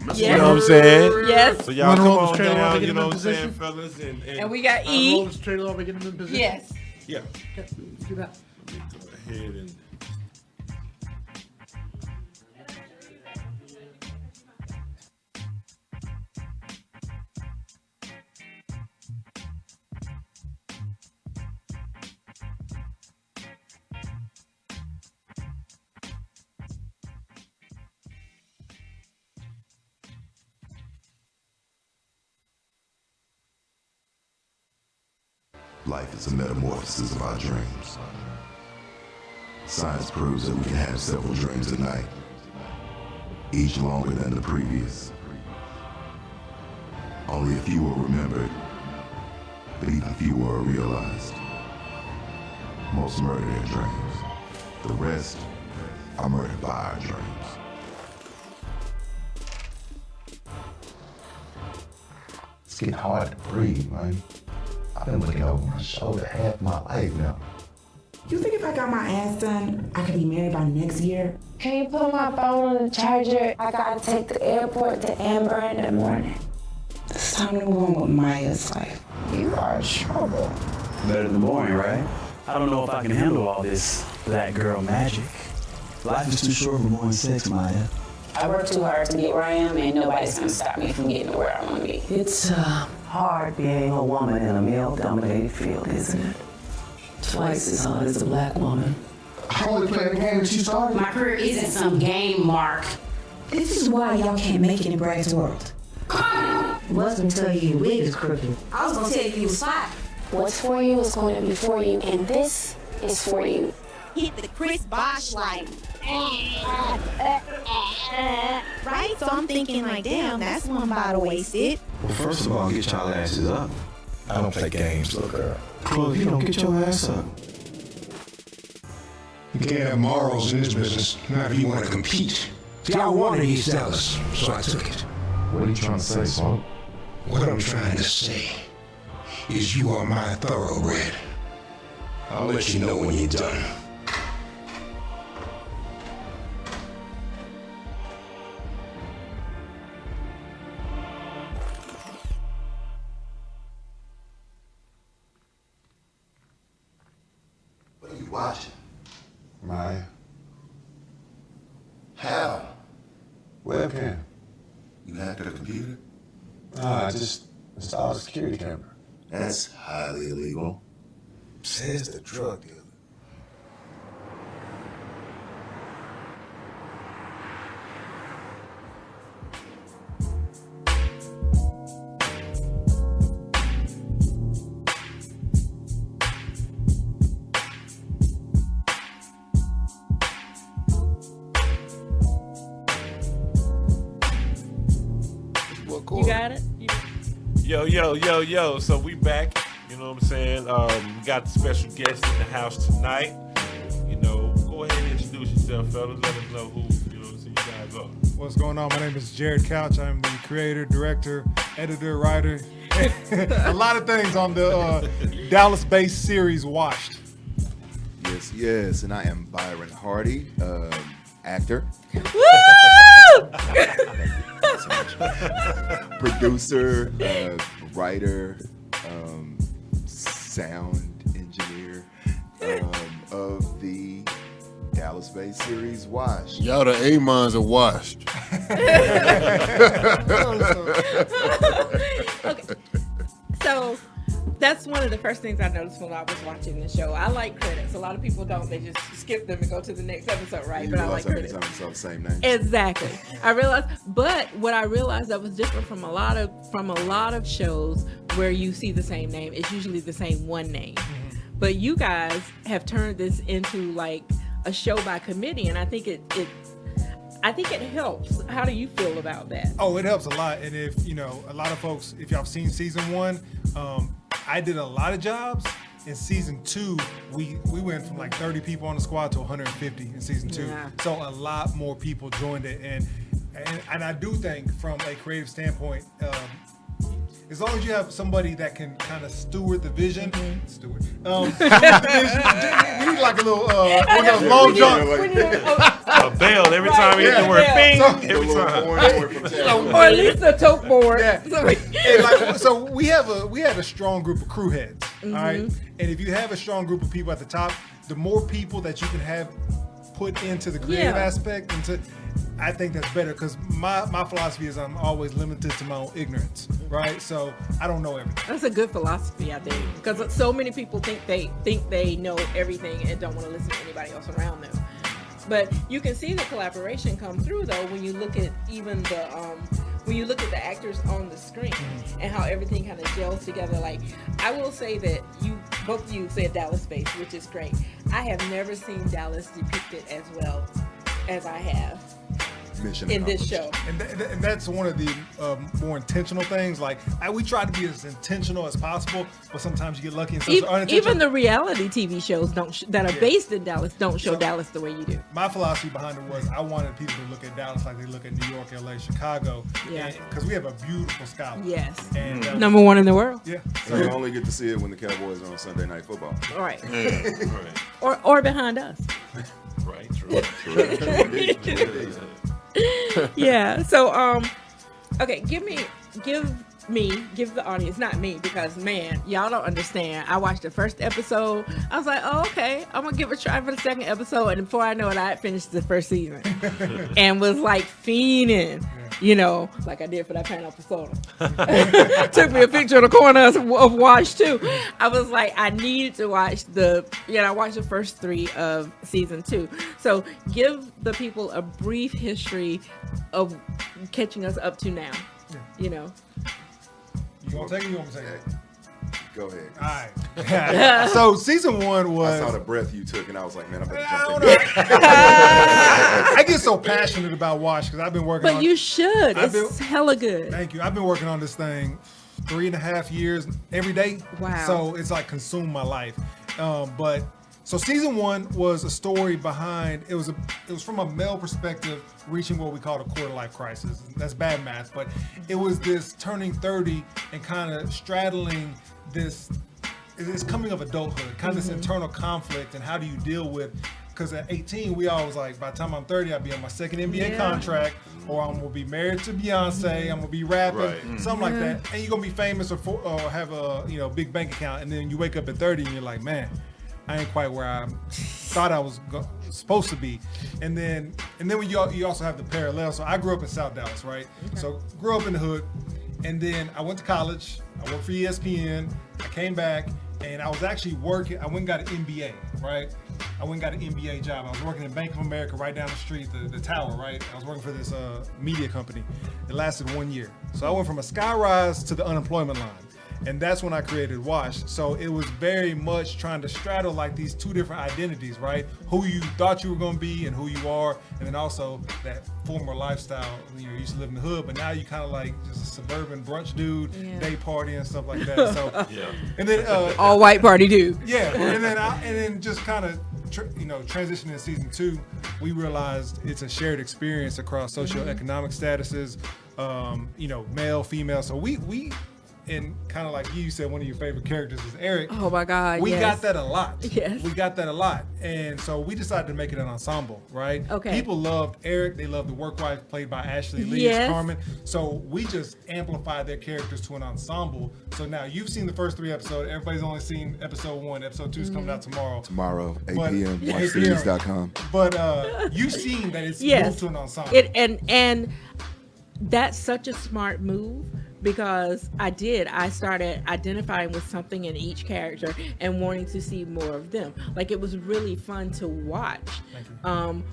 Yes. You know what I'm saying? Yes. So y'all Wanna come roll on this trailer while we down, get you him know in what I'm saying, position? fellas? And we got Roll E. this trailer while we get him in position. Yes. Yeah. Do that. Go ahead and... Life is a metamorphosis of our dreams. Science proves that we can have several dreams a night, each longer than the previous. Only a few are remembered, but even fewer are realized. Most murder their dreams. The rest are murdered by our dreams. It's getting hard to breathe, man. I've been looking over my shoulder half my life now. You think if I got my ass done, I could be married by next year? Can you put my phone on the charger? I gotta take the airport to Amber in the morning. It's time to move on with Maya's life. You are in trouble. Better than boring, right? I don't know if I can handle all this black girl magic. Life is too short for more than sex, Maya. I work too hard to get where I am, and nobody's gonna stop me from getting to where I want to be. It's hard being a woman in a male-dominated field, isn't it? Twice as hard as a black woman. I only played the game that you started. My career isn't some game, Mark. This is why y'all can't make it in Brad's world. Wasn't until your wig is crooked. I was gonna tell you was fine. What's for you is going to be for you, and this is for you. Hit the Chris Bosh like, right? So I'm thinking like, damn, that's one bottle wasted. Well, first of all, get y'all asses up. I don't play games, little girl. Well, if you don't get your ass up. You can't have morals in this business, not if you want to compete. Y'all wanted East Dallas, so I took it. What are you trying to say, Smoke? What I'm trying to say is you are my thoroughbred. I'll let you know when you're done. What are you watching? Maya. How? Webcam. You hacked the computer? Nah, I just installed a security camera. That's highly illegal. Says the drug dealer. You got it? Yo. So we back. You know what I'm saying? We got the special guest in the house tonight. You know, go ahead and introduce yourself, fellas. Let us know who, you know what I'm saying, you guys are. What's going on? My name is Jerrod Couch. I'm the creator, director, editor, writer. A lot of things on the Dallas-based series Washed. Yes, and I am Byron Hardy, actor. Producer, writer, sound engineer of the Dallas-based series Washed. Y'all the Amons are washed. Okay. So that's one of the first things I noticed when I was watching the show. I like credits. A lot of people don't. They just skip them and go to the next episode, right? But I like credits. Same name. Exactly. I realized, but what I realized that was different from a lot of shows where you see the same name. It's usually the same one name. But you guys have turned this into like a show by committee, and I think it helps. How do you feel about that? Oh, it helps a lot. And if, you know, a lot of folks, if y'all have seen season 1, I did a lot of jobs. In season 2, we went from like 30 people on the squad to 150 in season 2. Yeah. So a lot more people joined it. And I do think from a creative standpoint, as long as you have somebody that can kind of steward the vision, steward the vision, you need like a little one of those long john. A bell every time you hit the word bing, every time. Or at least a tote board. Yeah. So we had a strong group of crew heads, all right? And if you have a strong group of people at the top, the more people that you can have put into the creative aspect, I think that's better, because my philosophy is I'm always limited to my own ignorance, right? So I don't know everything. That's a good philosophy, I think, because so many people think they know everything and don't want to listen to anybody else around them. But you can see the collaboration come through though when you look at even the actors on the screen and how everything kind of gels together. Like, I will say that both of you said Dallas based, which is great. I have never seen Dallas depicted as well as I have in this show. And that's one of the more intentional things. Like, we try to be as intentional as possible, but sometimes you get lucky and even the reality TV shows that are based in Dallas don't show Dallas the way you do. My philosophy behind it was I wanted people to look at Dallas like they look at New York, LA, Chicago. Yeah. Because we have a beautiful skyline. Yes. And, number one in the world. Yeah. So you only get to see it when the Cowboys are on Sunday Night Football. All right. Or behind us. Right. True. Yeah. So okay, give the audience, not me, because man, y'all don't understand. I watched the first episode. I was like, oh, okay, I'm gonna give it a try for the second episode, and before I know it, I had finished the first season and was like fiending, you know, like I did for that pineapple soda. Took me a picture of the corner of Wash too. I was like, I needed to watch I watched the first 3 of season 2. So give the people a brief history of catching us up to now. You know. You want to take it? You want me to take it? Go ahead. All right. So season 1 was. I saw the breath you took, and I was like, man, I better jump in. I get so passionate about Wash because I've been working on. But you should. It's hella good. Thank you. I've been working on this thing 3.5 years every day. Wow. So it's like consumed my life. But So season 1 was a story behind. It was from a male perspective, reaching what we call a quarter life crisis. That's bad math, but it was this turning 30 and kind of straddling this coming of adulthood, kind of this internal conflict, and how do you deal with? Because at 18, we always like, by the time I'm 30, I'll be on my second NBA contract, or I'm gonna be married to Beyonce, I'm gonna be rapping, something like that, and you're gonna be famous or have a big bank account, and then you wake up at 30 and you're like, man, I ain't quite where I thought I was supposed to be. And then when you also have the parallel. So I grew up in South Dallas, right? Okay. So grew up in the hood, and then I went to college. I worked for ESPN. I came back, and I was actually working. I went and got an MBA, right? I went and got an MBA job. I was working in Bank of America right down the street, the tower, right? I was working for this media company. It lasted 1 year. So I went from a skyrise to the unemployment line. And that's when I created Wash. So it was very much trying to straddle like these two different identities, right? Who you thought you were gonna be and who you are, and then also that former lifestyle. You used to live in the hood, but now you kind of like just a suburban brunch dude, day party and stuff like that. So, and then all white party dude. Yeah, and then just kind of transitioning to season 2, we realized it's a shared experience across socioeconomic statuses, male, female. So we and kind of like you said, one of your favorite characters is Eric. Oh my God, we got that a lot. Yes. We got that a lot. And so we decided to make it an ensemble, right? Okay. People loved Eric. They loved the work wife played by Ashley Lee as Carmen. So we just amplified their characters to an ensemble. So now you've seen the first 3 episodes. Everybody's only seen episode 1. Episode 2 is coming out tomorrow. Tomorrow, 8 p.m. WatchSeries.com. But you've seen that it's moved to an ensemble. And that's such a smart move. Because I started identifying with something in each character and wanting to see more of them. Like, it was really fun to watch. Thank you.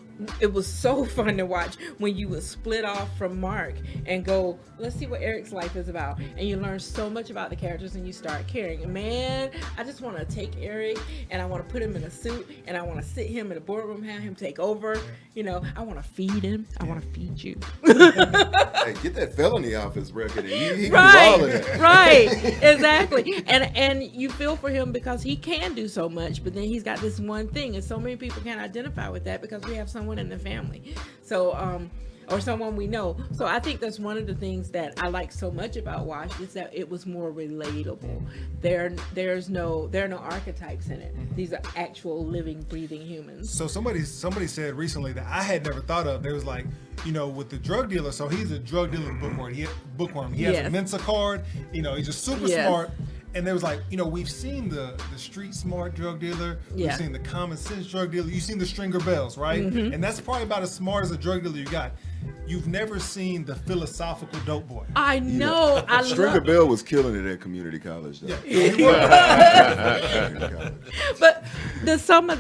It was so fun to watch when you would split off from Mark and go, let's see what Eric's life is about. And you learn so much about the characters and you start caring. And man, I just want to take Eric and I want to put him in a suit and I want to sit him in a boardroom, have him take over. I want to feed him. I want to feed you. Hey, get that felony off his record. And he can do all of that. Right, exactly. And you feel for him because he can do so much, but then he's got this one thing. And so many people can't identify with that because we have someone in the family. So, or someone we know. So I think that's one of the things that I like so much about Wash is that it was more relatable. There are no archetypes in it. These are actual living, breathing humans. So somebody said recently that I had never thought of. There was like, with the drug dealer. So he's a drug dealer bookworm. He has a Mensa card. He's just super smart. And there was like, we've seen the street smart drug dealer. We've seen the common sense drug dealer. You've seen the Stringer Bells, right? Mm-hmm. And that's probably about as smart as a drug dealer you got. You've never seen the philosophical dope boy. I know. Stringer Bell was killing it at community college, though. But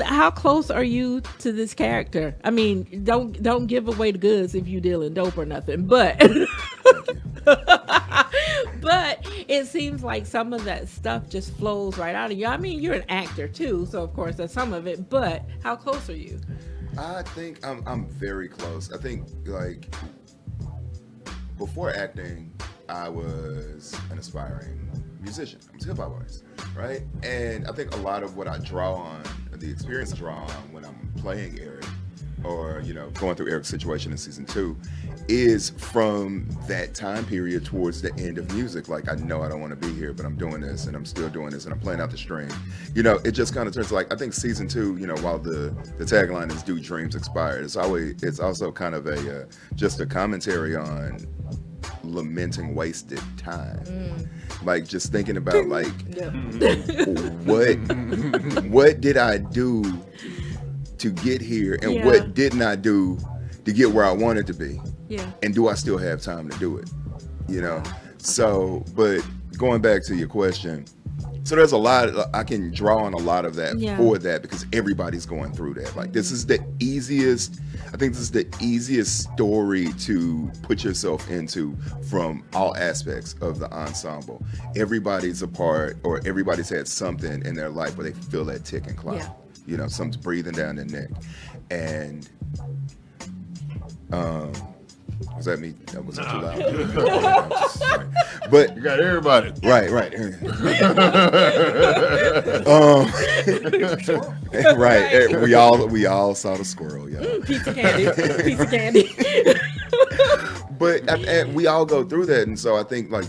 how close are you to this character? I mean, don't give away the goods if you dealing dope or nothing. But but it seems like some of that stuff just flows right out of you. I mean, you're an actor too, so of course that's some of it. But how close are you? I think I'm very close. I think like before acting, I was an aspiring musician. I was a hip hop artist, right? And I think a lot of what I draw on, the experience I draw on when I'm playing Eric, or going through Eric's situation in season 2, is from that time period towards the end of music. Like, I know I don't want to be here, but I'm doing this and I'm still doing this and I'm playing out the string. It just kind of turns like, I think season 2, while the tagline is "Do Dreams Expire," it's also kind of just a commentary on lamenting wasted time. Like, just thinking about like what did I do to get here, and what didn't I do to get where I wanted to be? Yeah. And do I still have time to do it? So, but going back to your question, so there's a lot, I can draw on a lot of that for that, because everybody's going through that. Like, this is the easiest story to put yourself into from all aspects of the ensemble. Everybody's a part, or everybody's had something in their life where they feel that tick and clock. Something's breathing down their neck. And Was that me? That was too loud. I'm just sorry. But you got everybody. Right. Right. We all saw the squirrel, y'all. Pizza candy. But we all go through that, and so I think like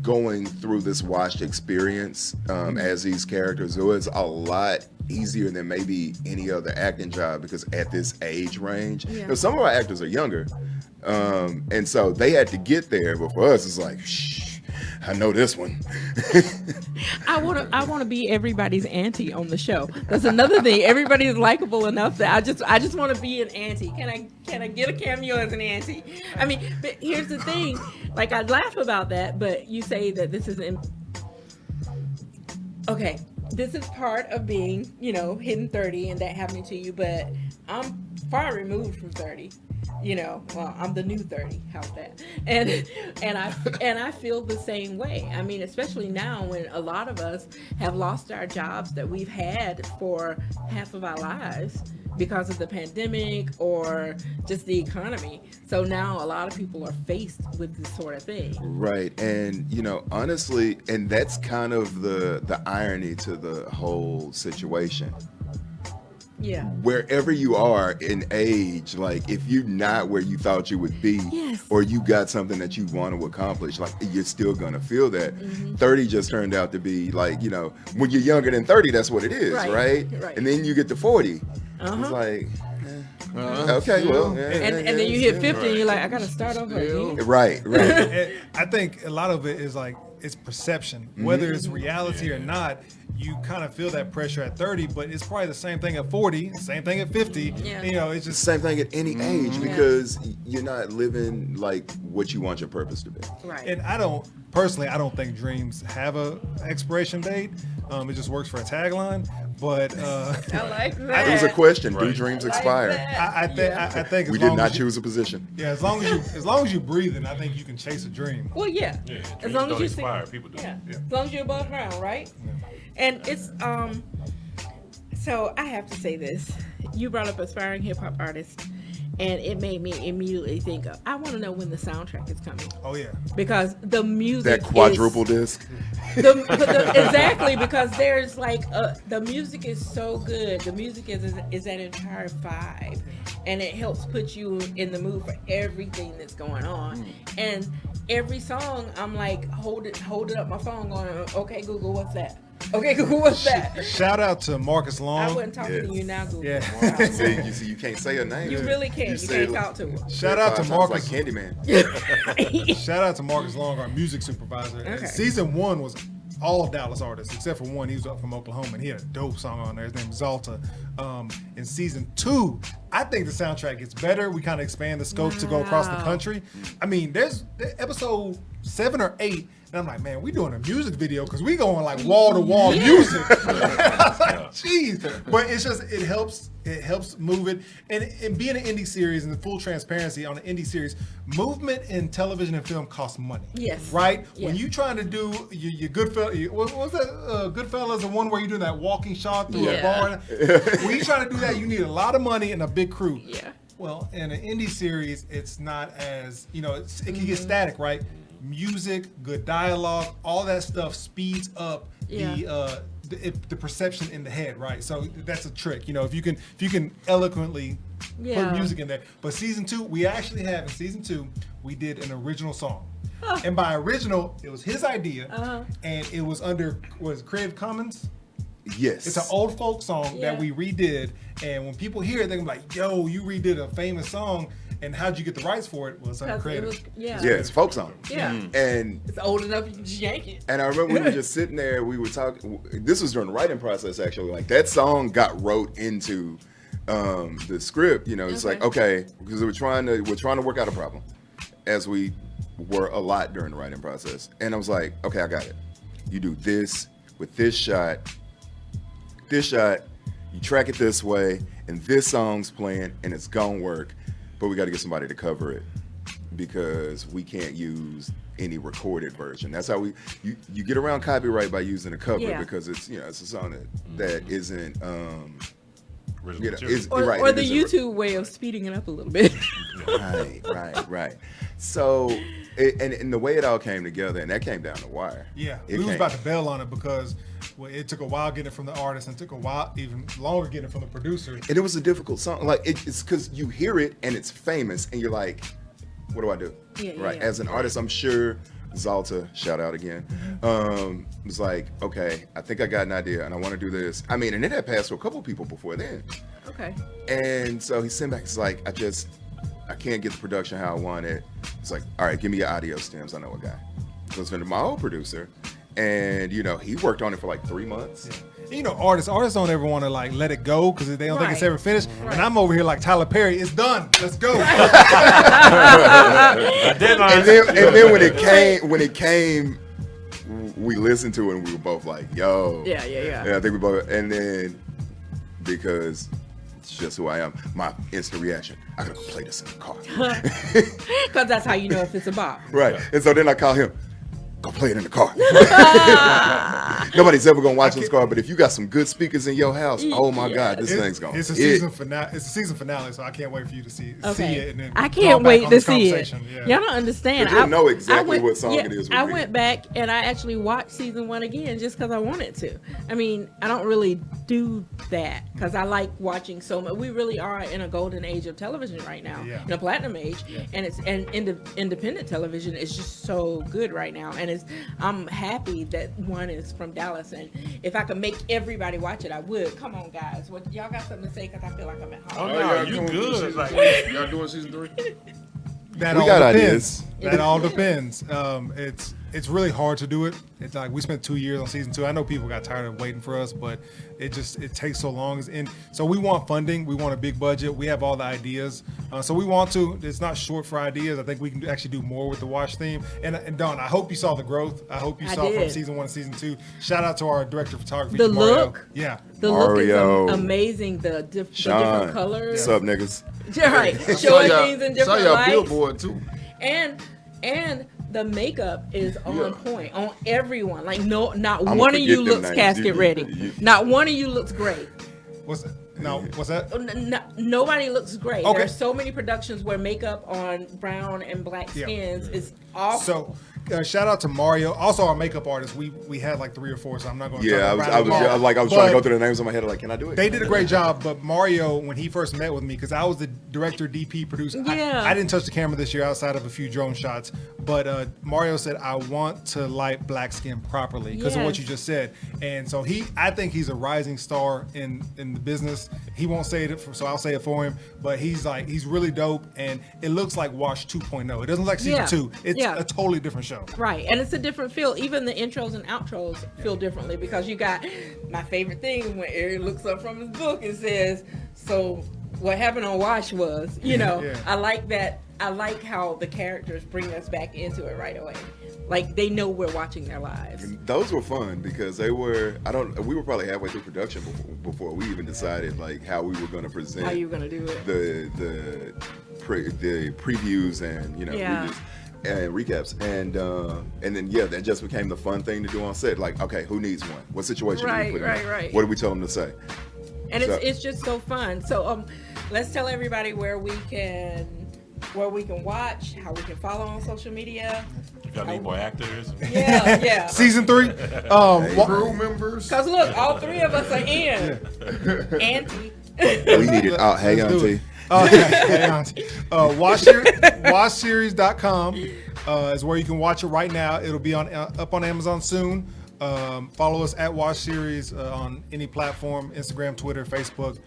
going through this watched experience as these characters, it was a lot easier than maybe any other acting job, because at this age range, some of our actors are younger, and so they had to get there. But for us, it's like, shh, I know this one. I want to be everybody's auntie on the show. That's another thing. Everybody is likable enough that I just want to be an auntie. Can I get a cameo as an auntie? I mean, but here's the thing. Like, I'd laugh about that, but you say that this is okay. This is part of being, hitting 30 and that happening to you, but I'm far removed from 30. Well, I'm the new 30. How's that? And I feel the same way. I mean, especially now when a lot of us have lost our jobs that we've had for half of our lives because of the pandemic or just the economy. So now a lot of people are faced with this sort of thing. Right. And, honestly, and that's kind of the irony to the whole situation. Yeah. Wherever you are in age, like if you're not where you thought you would be, or you got something that you want to accomplish, like you're still gonna feel that. 30 just turned out to be like, when you're younger than 30, that's what it is, right? And then you get to 40, it's like, okay, well, and then you hit 50 and you're like, I gotta start over again. Right. I think a lot of it is like, it's perception, whether it's reality or not. You kind of feel that pressure at 30, but it's probably the same thing at 40, same thing at 50. It's just same thing at any age, because you're not living like what you want your purpose to be. Right. And I don't think dreams have a expiration date. It just works for a tagline. But I like that. It was a question. Do dreams expire? I think we did not choose a position. Yeah, as long as you breathing, I think you can chase a dream. Well, yeah. As long as you expire, people do. Yeah. As long as you're above ground, right? Yeah. And it's so I have to say this. You brought up aspiring hip hop artists, and it made me immediately think of, I want to know when the soundtrack is coming. Oh yeah. Because the music, that quadruple disc. Exactly, because there's like the music is so good. The music is that entire vibe, and it helps put you in the mood for everything that's going on. And every song, I'm like holding up my phone, going, "Okay, Google, what's that? Okay, Google, what's that?" Shout out to Marcus Long. I wasn't talking to you now, Google. Yeah. See, you can't say her name. You really can't. You can't talk to her. Shout out to Marcus. Like Candyman. Shout out to Marcus Long, our music supervisor. Okay. Season 1 was all Dallas artists except for one. He was up from Oklahoma, and he had a dope song on there. His name's Zalta. In season 2, I think the soundtrack gets better. We kind of expand the scope to go across the country. I mean, there's episode 7 or 8. And I'm like, man, we doing a music video because we going like wall to wall music. I was like, jeez. But it's just, it helps move it. And being an indie series, and the full transparency on an indie series, movement in television and film costs money. Yes. Right? Yes. When you trying to do your Goodfellas, what was that? Goodfellas, the one where you do that walking shot through a bar. When you trying to do that, you need a lot of money and a big crew. Yeah. Well, in an indie series, it's not as, it can get static, right? Music, good dialogue, all that stuff speeds up the perception in the head, right? So that's a trick, if you can eloquently put music in there. But season 2, we actually have in season 2, we did an original song, and by original, it was his idea, and it was under Creative Commons. Yes, it's an old folk song that we redid, and when people hear it, they're like, "Yo, you redid a famous song." And how'd you get the rights for it? Well, it's under Creative. It's folk song. Yeah. And it's old enough you can just yank it. And I remember we were just sitting there, we were talking, this was during the writing process actually, like that song got wrote into the script, it's like, okay, because we're trying to work out a problem, as we were a lot during the writing process. And I was like, okay, I got it. You do this with this shot, you track it this way, and this song's playing, and it's gonna work. But we got to get somebody to cover it because we can't use any recorded version. That's how you get around copyright by using a cover because it's it's a song that isn't You know, it's, or right, or it the is YouTube way of speeding it up a little bit. right. So, and the way it all came together, and that came down the wire. Yeah, It we was came- about to bail on it because it took a while getting it from the artist and took a while, even longer getting it from the producer. And it was a difficult song. Like it's because you hear it and it's famous, and you're like, "What do I do?" Right. As an artist, I'm sure Zalta, shout out again, was like, "Okay, I think I got an idea, and I want to do this." I mean, and it had passed to a couple people before then. Okay. And so he sent back. He's like, I can't get the production how I want it. It's like, all right, give me your audio stems. I know a guy. So it's been my old producer, and you know, he worked on it for like 3 months. Yeah. You know, artists don't ever want to like let it go because they don't think it's Right. ever finished. And I'm over here like Tyler Perry, it's done. Let's go. And then when it came, we listened to it and we were both like, "Yo, Yeah. And I think we both, and then because it's just who I am, my instant reaction, I gotta go play this in the car, Because that's how you know if it's a bop. right? And so then I call him, go play it in the car. Nobody's ever gonna watch this car, but if you got some good speakers in your house, oh my God, this thing's gonna. It's a season finale. It's a season finale, so I can't wait for you to see it. And then I fall can't back wait on to this see it. conversation. Yeah. Y'all don't understand. But you'll know exactly I what song it is. I went back and I actually watched season 1 again just because I wanted to. I mean, I don't really do that because I like watching so much. We really are in a golden age of television right now, in a platinum age, and independent television is just so good right now. And I'm happy that one is from Dallas, and if I could make everybody watch it, I would. Come on, guys. What y'all got something to say? Because I feel like I'm at home. Oh, no, you good. Y'all doing season 3? That We all got depends. ideas. That all depends. It's really hard to do it. It's like we spent 2 years on season 2. I know people got tired of waiting for us, but it takes so long. And so we want funding. We want a big budget. We have all the ideas. So we want to. It's not short for ideas. I think we can actually do more with the Wash theme. And Dawn, I hope you saw the growth. I hope you saw from season 1 to season 2. Shout out to our director of photography, The Mario. look. Yeah. The Mario. look is amazing. The different colors. What's up, niggas? Right. Saw Showing y'all- things in saw different y'all lights. billboard too. And the makeup is on point on everyone. Like not I'ma one of you forget them looks names. casket ready. Not one of you looks great. What's that? Nobody looks great. Okay. There's so many productions where makeup on brown and black skins is awful. So, shout out to Mario. Also, our makeup artist. We had like 3 or 4, so I'm not going to. Yeah, I was trying to go through the names in my head. Like, can I do it? They did a great job, but Mario, when he first met with me, because I was the director, DP, producer. Yeah. I didn't touch the camera this year outside of a few drone shots. But Mario said, I want to light black skin properly because of what you just said. And so I think he's a rising star in the business. He won't say it, so I'll say it for him. But he's really dope, and it looks like Wash 2.0. It doesn't look like season 2. It's a totally different show. Right, and it's a different feel. Even the intros and outros feel differently because you got my favorite thing when Eric looks up from his book and says, "So what happened on Wash was," I like that. I like how the characters bring us back into it right away. Like they know we're watching their lives. And those were fun because they were. We were probably halfway through production before we even decided like how we were going to present. How you were going to do it? The previews and we just. And recaps, and then that just became the fun thing to do on set. Like, okay, who needs one? What situation do we put in? Right. What do we tell them to say? And it's just so fun. So let's tell everybody where we can watch, how we can follow on social media. If y'all need more actors. Yeah. Season 3. Crew members. Because look, all 3 of us are in. Auntie. We need it out. Hey, Auntie. Washseries.com is where you can watch it right now. It'll be up on Amazon soon. Follow us at Wash Series on any platform, Instagram, Twitter, Facebook.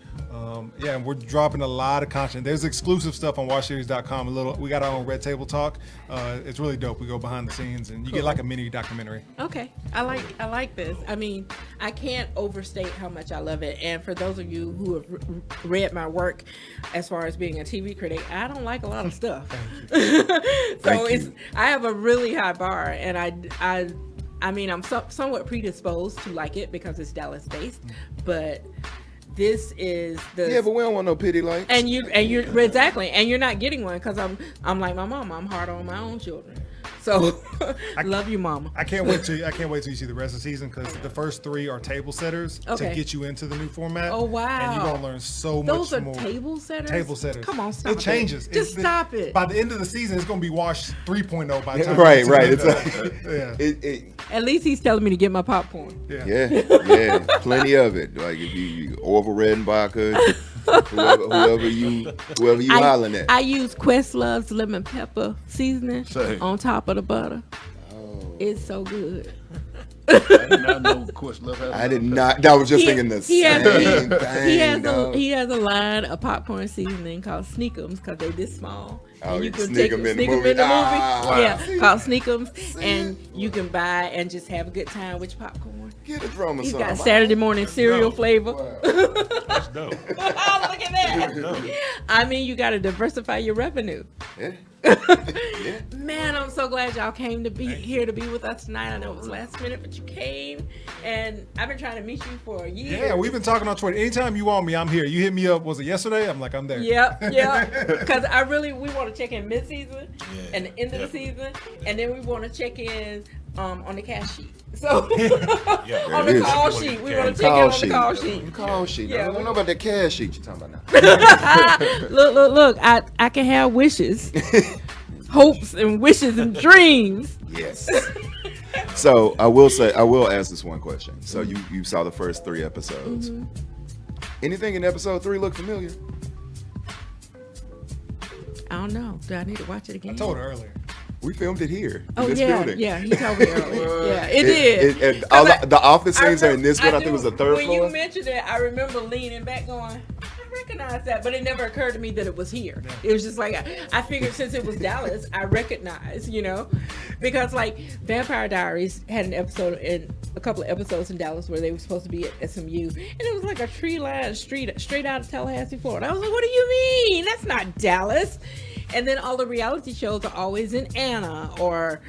And we're dropping a lot of content. There's exclusive stuff on washseries.com. We got our own Red Table Talk. It's really dope. We go behind the scenes and you get like a mini documentary. Okay. I like this. I mean, I can't overstate how much I love it. And for those of you who have read my work as far as being a TV critic, I don't like a lot of stuff. I have a really high bar, and I mean, I'm somewhat predisposed to like it because it's Dallas based, but this is but we don't want no pity likes. And you're exactly, and you're not getting one because I'm like my mom. I'm hard on my own children, So, love you, Mama. I can't wait till you see the rest of the season because the first 3 are table setters to get you into the new format. Oh wow! And you're gonna learn so Those much are more. Table setters. Table setters. Come on, stop it. It changes. Just stop it. By the end of the season, it's gonna be Wash 3.0 by the time. Right. At least he's telling me to get my popcorn. Yeah. Plenty of it. Like if you Orville Redenbacher, whoever you hollering at. I use Questlove's lemon pepper seasoning on top of the butter. It's so good. I did not know Questlove had. I did not. I was just thinking the same thing. He has a line of popcorn seasoning called Sneakums because they this small. Oh, and you can sneak them in the movie. Yeah, called Sneakums, and you can buy and just have a good time with your popcorn. Get a drama He's song. got Saturday morning cereal flavor. That's dope. Oh, look at that. I mean, you got to diversify your revenue. Yeah. Man, I'm so glad y'all came to be here to be with us tonight. I know it was last minute, but you came, and I've been trying to meet you for a year. Yeah, we've been talking on Twitter. Anytime you want me, I'm here. You hit me up. Was it yesterday? I'm like, I'm there. Yep. Because we want to check in mid-season and the end of the season, and then we want to check in on the cash sheet. So on the call sheet, we want to check in on the call sheet. Call sheet. Yeah, I don't know about that cash sheet you're talking about now. Look. I can have wishes, hopes, and wishes and dreams. Yes. So I will ask this one question. So you saw the first 3 episodes. Mm-hmm. Anything in episode 3 look familiar? I don't know. Do I need to watch it again? I told her earlier. We filmed it here. Oh, in this building. Yeah, he told me earlier. Yeah, it did. The office scenes are in this one. I think it was the 3rd floor. When you mentioned it, I remember leaning back going, I recognize that, but it never occurred to me that it was here. Yeah. It was just like, I figured since it was Dallas, I recognized, because like Vampire Diaries had a couple of episodes in Dallas where they were supposed to be at SMU, and it was like a tree line straight out of Tallahassee, Florida. I was like, what do you mean? That's not Dallas. And then all the reality shows are always in Anna or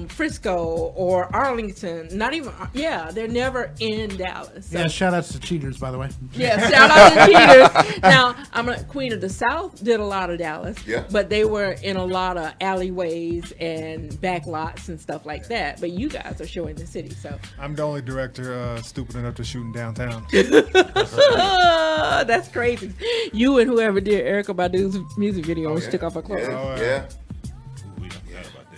Frisco or Arlington. They're never in Dallas. So. Yeah, shout outs to Cheaters, by the way. Yeah, shout out to Cheaters. Now, Queen of the South did a lot of Dallas, but they were in a lot of alleyways and back lots and stuff like that. But you guys are showing the city, so. I'm the only director stupid enough to shoot in downtown. That's crazy. You and whoever did Erykah Badu's music video took off her clothes. Yeah.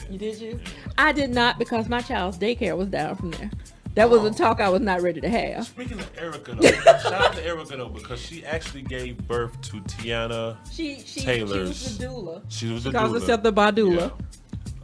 You did you? I did not because my child's daycare was down from there. That was a talk I was not ready to have. Speaking of Erykah, though, shout out to Erykah, though, because she actually gave birth to Tiana Taylor's. She was the doula. She was the doula. She calls herself the Badula. Yeah.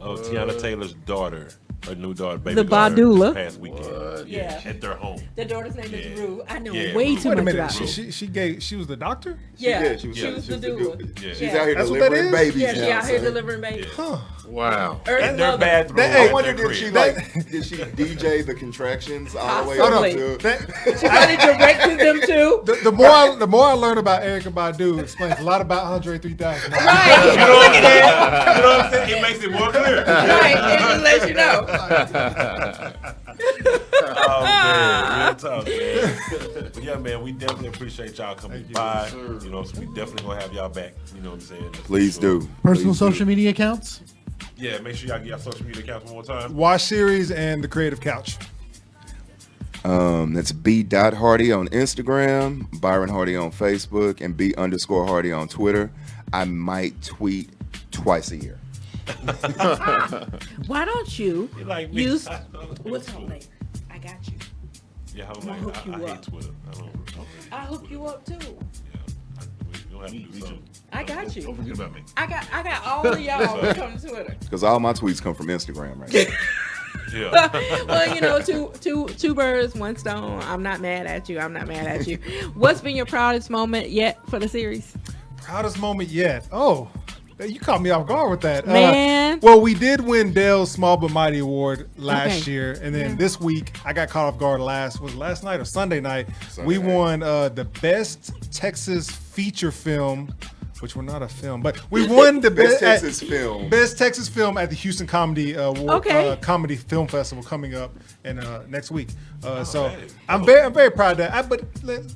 Oh, Tiana Taylor's daughter. Her new daughter, baby the daughter, Badula. Past weekend. Yeah, at their home. Their daughter's name is Rue. I know way too much about her. She was the doctor? Yeah, she was the doula. Yeah. She's out here delivering babies. Yeah, she's out here delivering babies. Huh. Wow. And their bathroom. I wonder did she DJ the contractions all the way up to? She probably directed them too. The more I learn about Erykah Badu, explains a lot about Andre 3000. Right. You know what I'm saying? It makes it more clear. Right. It just lets you know. Oh man, real tough, man. But yeah, man, we definitely appreciate y'all coming by. So we definitely gonna have y'all back. You know what I'm saying? Please do. Personal social media accounts? Yeah, make sure y'all get your social media accounts one more time. Wash Series and The Creative Couch. That's B.Hardy on Instagram, Byron Hardy on Facebook, and B_Hardy on Twitter. I might tweet twice a year. Why don't you use what's her name? I got you. Yeah, I hate Twitter. I'll hook you up too. You'll have to do something. I got you. Don't forget about me. I got all of y'all to come to Twitter. Because all my tweets come from Instagram right now. Yeah. Well, two birds, one stone. I'm not mad at you. What's been your proudest moment yet for the series? Proudest moment yet? Oh, you caught me off guard with that. Man. Well, we did win Dell's Small But Mighty Award last year. And then this week, I got caught off guard last night or Sunday night. We won the Best Texas Feature Film, which we're not a film, but we won the Best Texas Film at the Houston Comedy Award, Comedy Film Festival coming up in next week. So I'm very proud of that.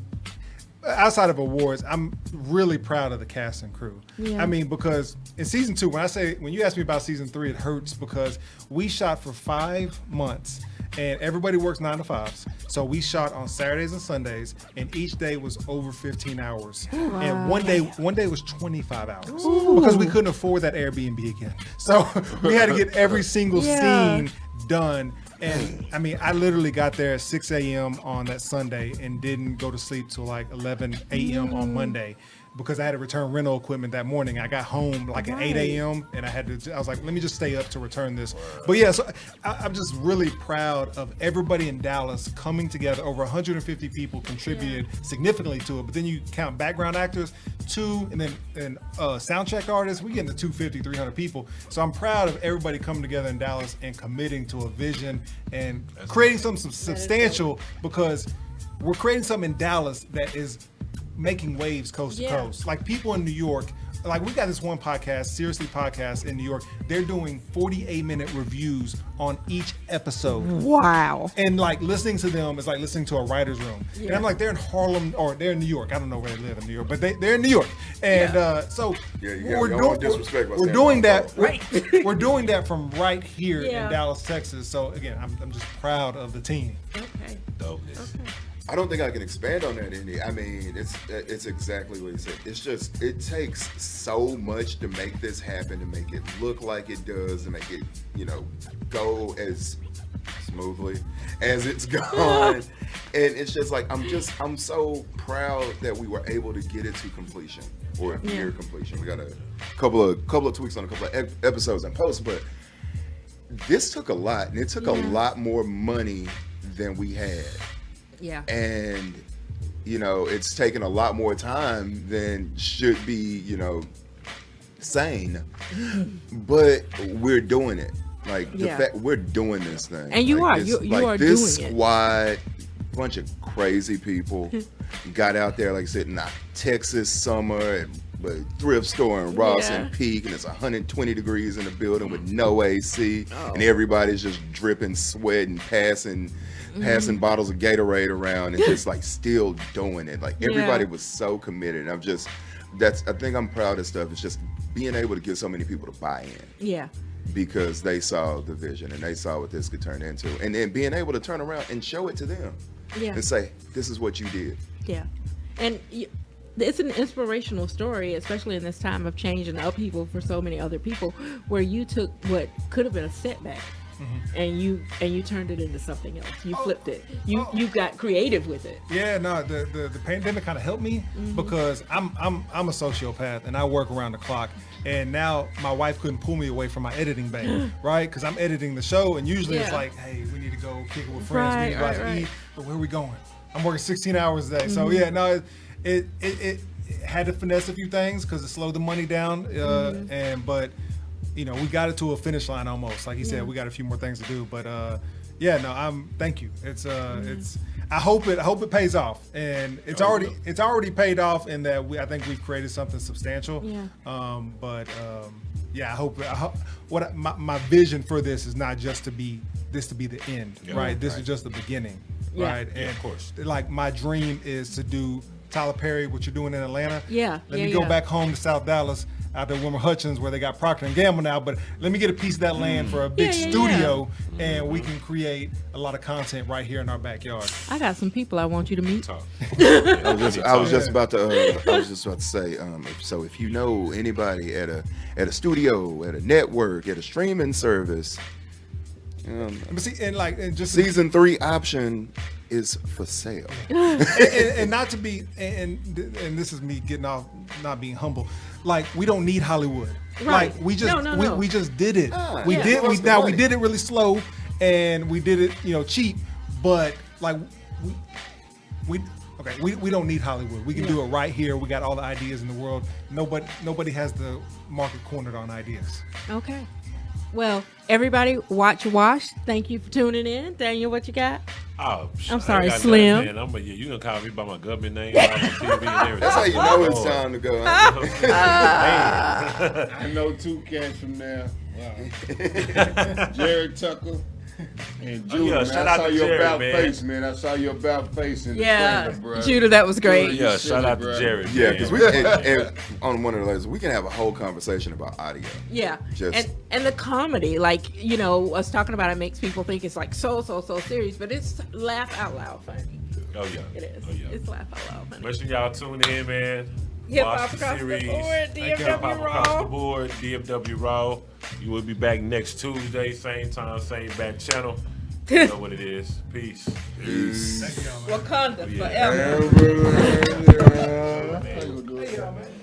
outside of awards, I'm really proud of the cast and crew. Yeah. I mean, because in season 2, when you ask me about season 3, it hurts because we shot for 5 months and everybody works 9 to 5s. So we shot on Saturdays and Sundays, and each day was over 15 hours. Wow. And one day was 25 hours Ooh. because we couldn't afford that Airbnb again. So we had to get every single scene done. And I mean, I literally got there at 6 a.m. on that Sunday and didn't go to sleep till like 11 a.m. on Monday because I had to return rental equipment that morning. I got home like at 8 a.m. and I was like, let me just stay up to return this. But yeah, so I'm just really proud of everybody in Dallas coming together. Over 150 people contributed significantly to it. But then you count background actors, 2, and then sound check artists, we get into 250, 300 people. So I'm proud of everybody coming together in Dallas and committing to a vision and creating something substantial, because we're creating something in Dallas that is making waves coast to coast. Like people in New York, like we got this one podcast, Seriously Podcast in New York. They're doing 48-minute reviews on each episode. Wow. And like listening to them is like listening to a writer's room. And I'm like, they're in Harlem or they're in New York. I don't know where they live in New York, but they're in New York. And we're doing that. We're doing that from right here in Dallas, Texas. So again, I'm just proud of the team. Okay. Dopeness. Okay. I don't think I can expand on that any. I mean, it's exactly what he said. It's just, it takes so much to make this happen, to make it look like it does, to make it, go as smoothly as it's gone. And it's just like, I'm so proud that we were able to get it to completion, or near completion. We got a couple of tweaks on a couple of episodes and posts, but this took a lot, and it took a lot more money than we had. Yeah. And, it's taken a lot more time than should be, sane. But we're doing it. Like, the fact we're doing this thing. And you are. You are doing it. This squad, bunch of crazy people, got out there, like I said, in a Texas summer, at a thrift store in Ross and Peak, and it's 120 degrees in the building with no AC, and everybody's just dripping sweat and passing bottles of Gatorade around, and just like still doing it. Like everybody was so committed. And I think I'm proud of stuff. It's just being able to get so many people to buy in. Yeah. Because they saw the vision and they saw what this could turn into, and then being able to turn around and show it to them. And say, this is what you did. Yeah. And it's an inspirational story, especially in this time of change and upheaval for so many other people, where you took what could have been a setback and you turned it into something else. You flipped it. You got creative with it. Yeah, no, the pandemic kind of helped me because I'm a sociopath and I work around the clock. And now my wife couldn't pull me away from my editing bay, right? Because I'm editing the show, and usually it's like, hey, we need to go kick it with friends, we need to go out to eat, but where are we going? I'm working 16 hours a day. So yeah, no, it had to finesse a few things because it slowed the money down, but we got it to a finish line almost. Like he said, we got a few more things to do, but thank you. It's I hope it pays off, and it's already paid off in that I think we've created something substantial. I hope my vision for this is not just to be the end, right? This is just the beginning, right? And of course, like my dream is to do Tyler Perry, what you're doing in Atlanta. Let me go back home to South Dallas, out there Wilmer Hutchins, where they got Procter & Gamble now, but let me get a piece of that land for a big studio, and we can create a lot of content right here in our backyard. I got some people I want you to meet. I was just about to say, so if you know anybody at a studio, at a network, at a streaming service, but see, and just season 3 option is for sale. and not to be, and this is me getting off, not being humble. Like, we don't need Hollywood. Right. Like we just we just did it. We did it really slow, and we did it cheap, but like we don't need Hollywood. We can do it right here. We got all the ideas in the world. Nobody has the market cornered on ideas. Okay. Well, everybody, watch Wash. Thank you for tuning in. Daniel, what you got? Oh, I'm sorry, Slim. You gonna call me by my government name on TV and everything. That's how you know it's time to go. I know 2 cats from there. Wow. Jerrod Tucker. And Judah, man, shout I out saw to your Jerrod, about man. face, man. I saw your about face in the trailer, bro. Judah, that was great. Yeah, shout out to Jerrod. Yeah, because we and on one of the layers, we can have a whole conversation about audio. Yeah, Just and the comedy, like us talking about it makes people think it's like so serious, but it's laugh out loud funny. Oh yeah, it is. Oh, yeah. It's laugh out loud funny. Make sure y'all tune in, man. Hip Watch Hop the Across the series. Board, Hip Hop DFW Across Raw. the Board, DFW Raw. You will be back next Tuesday, same time, same back channel. You know what it is. Peace. Wakanda forever. Yeah.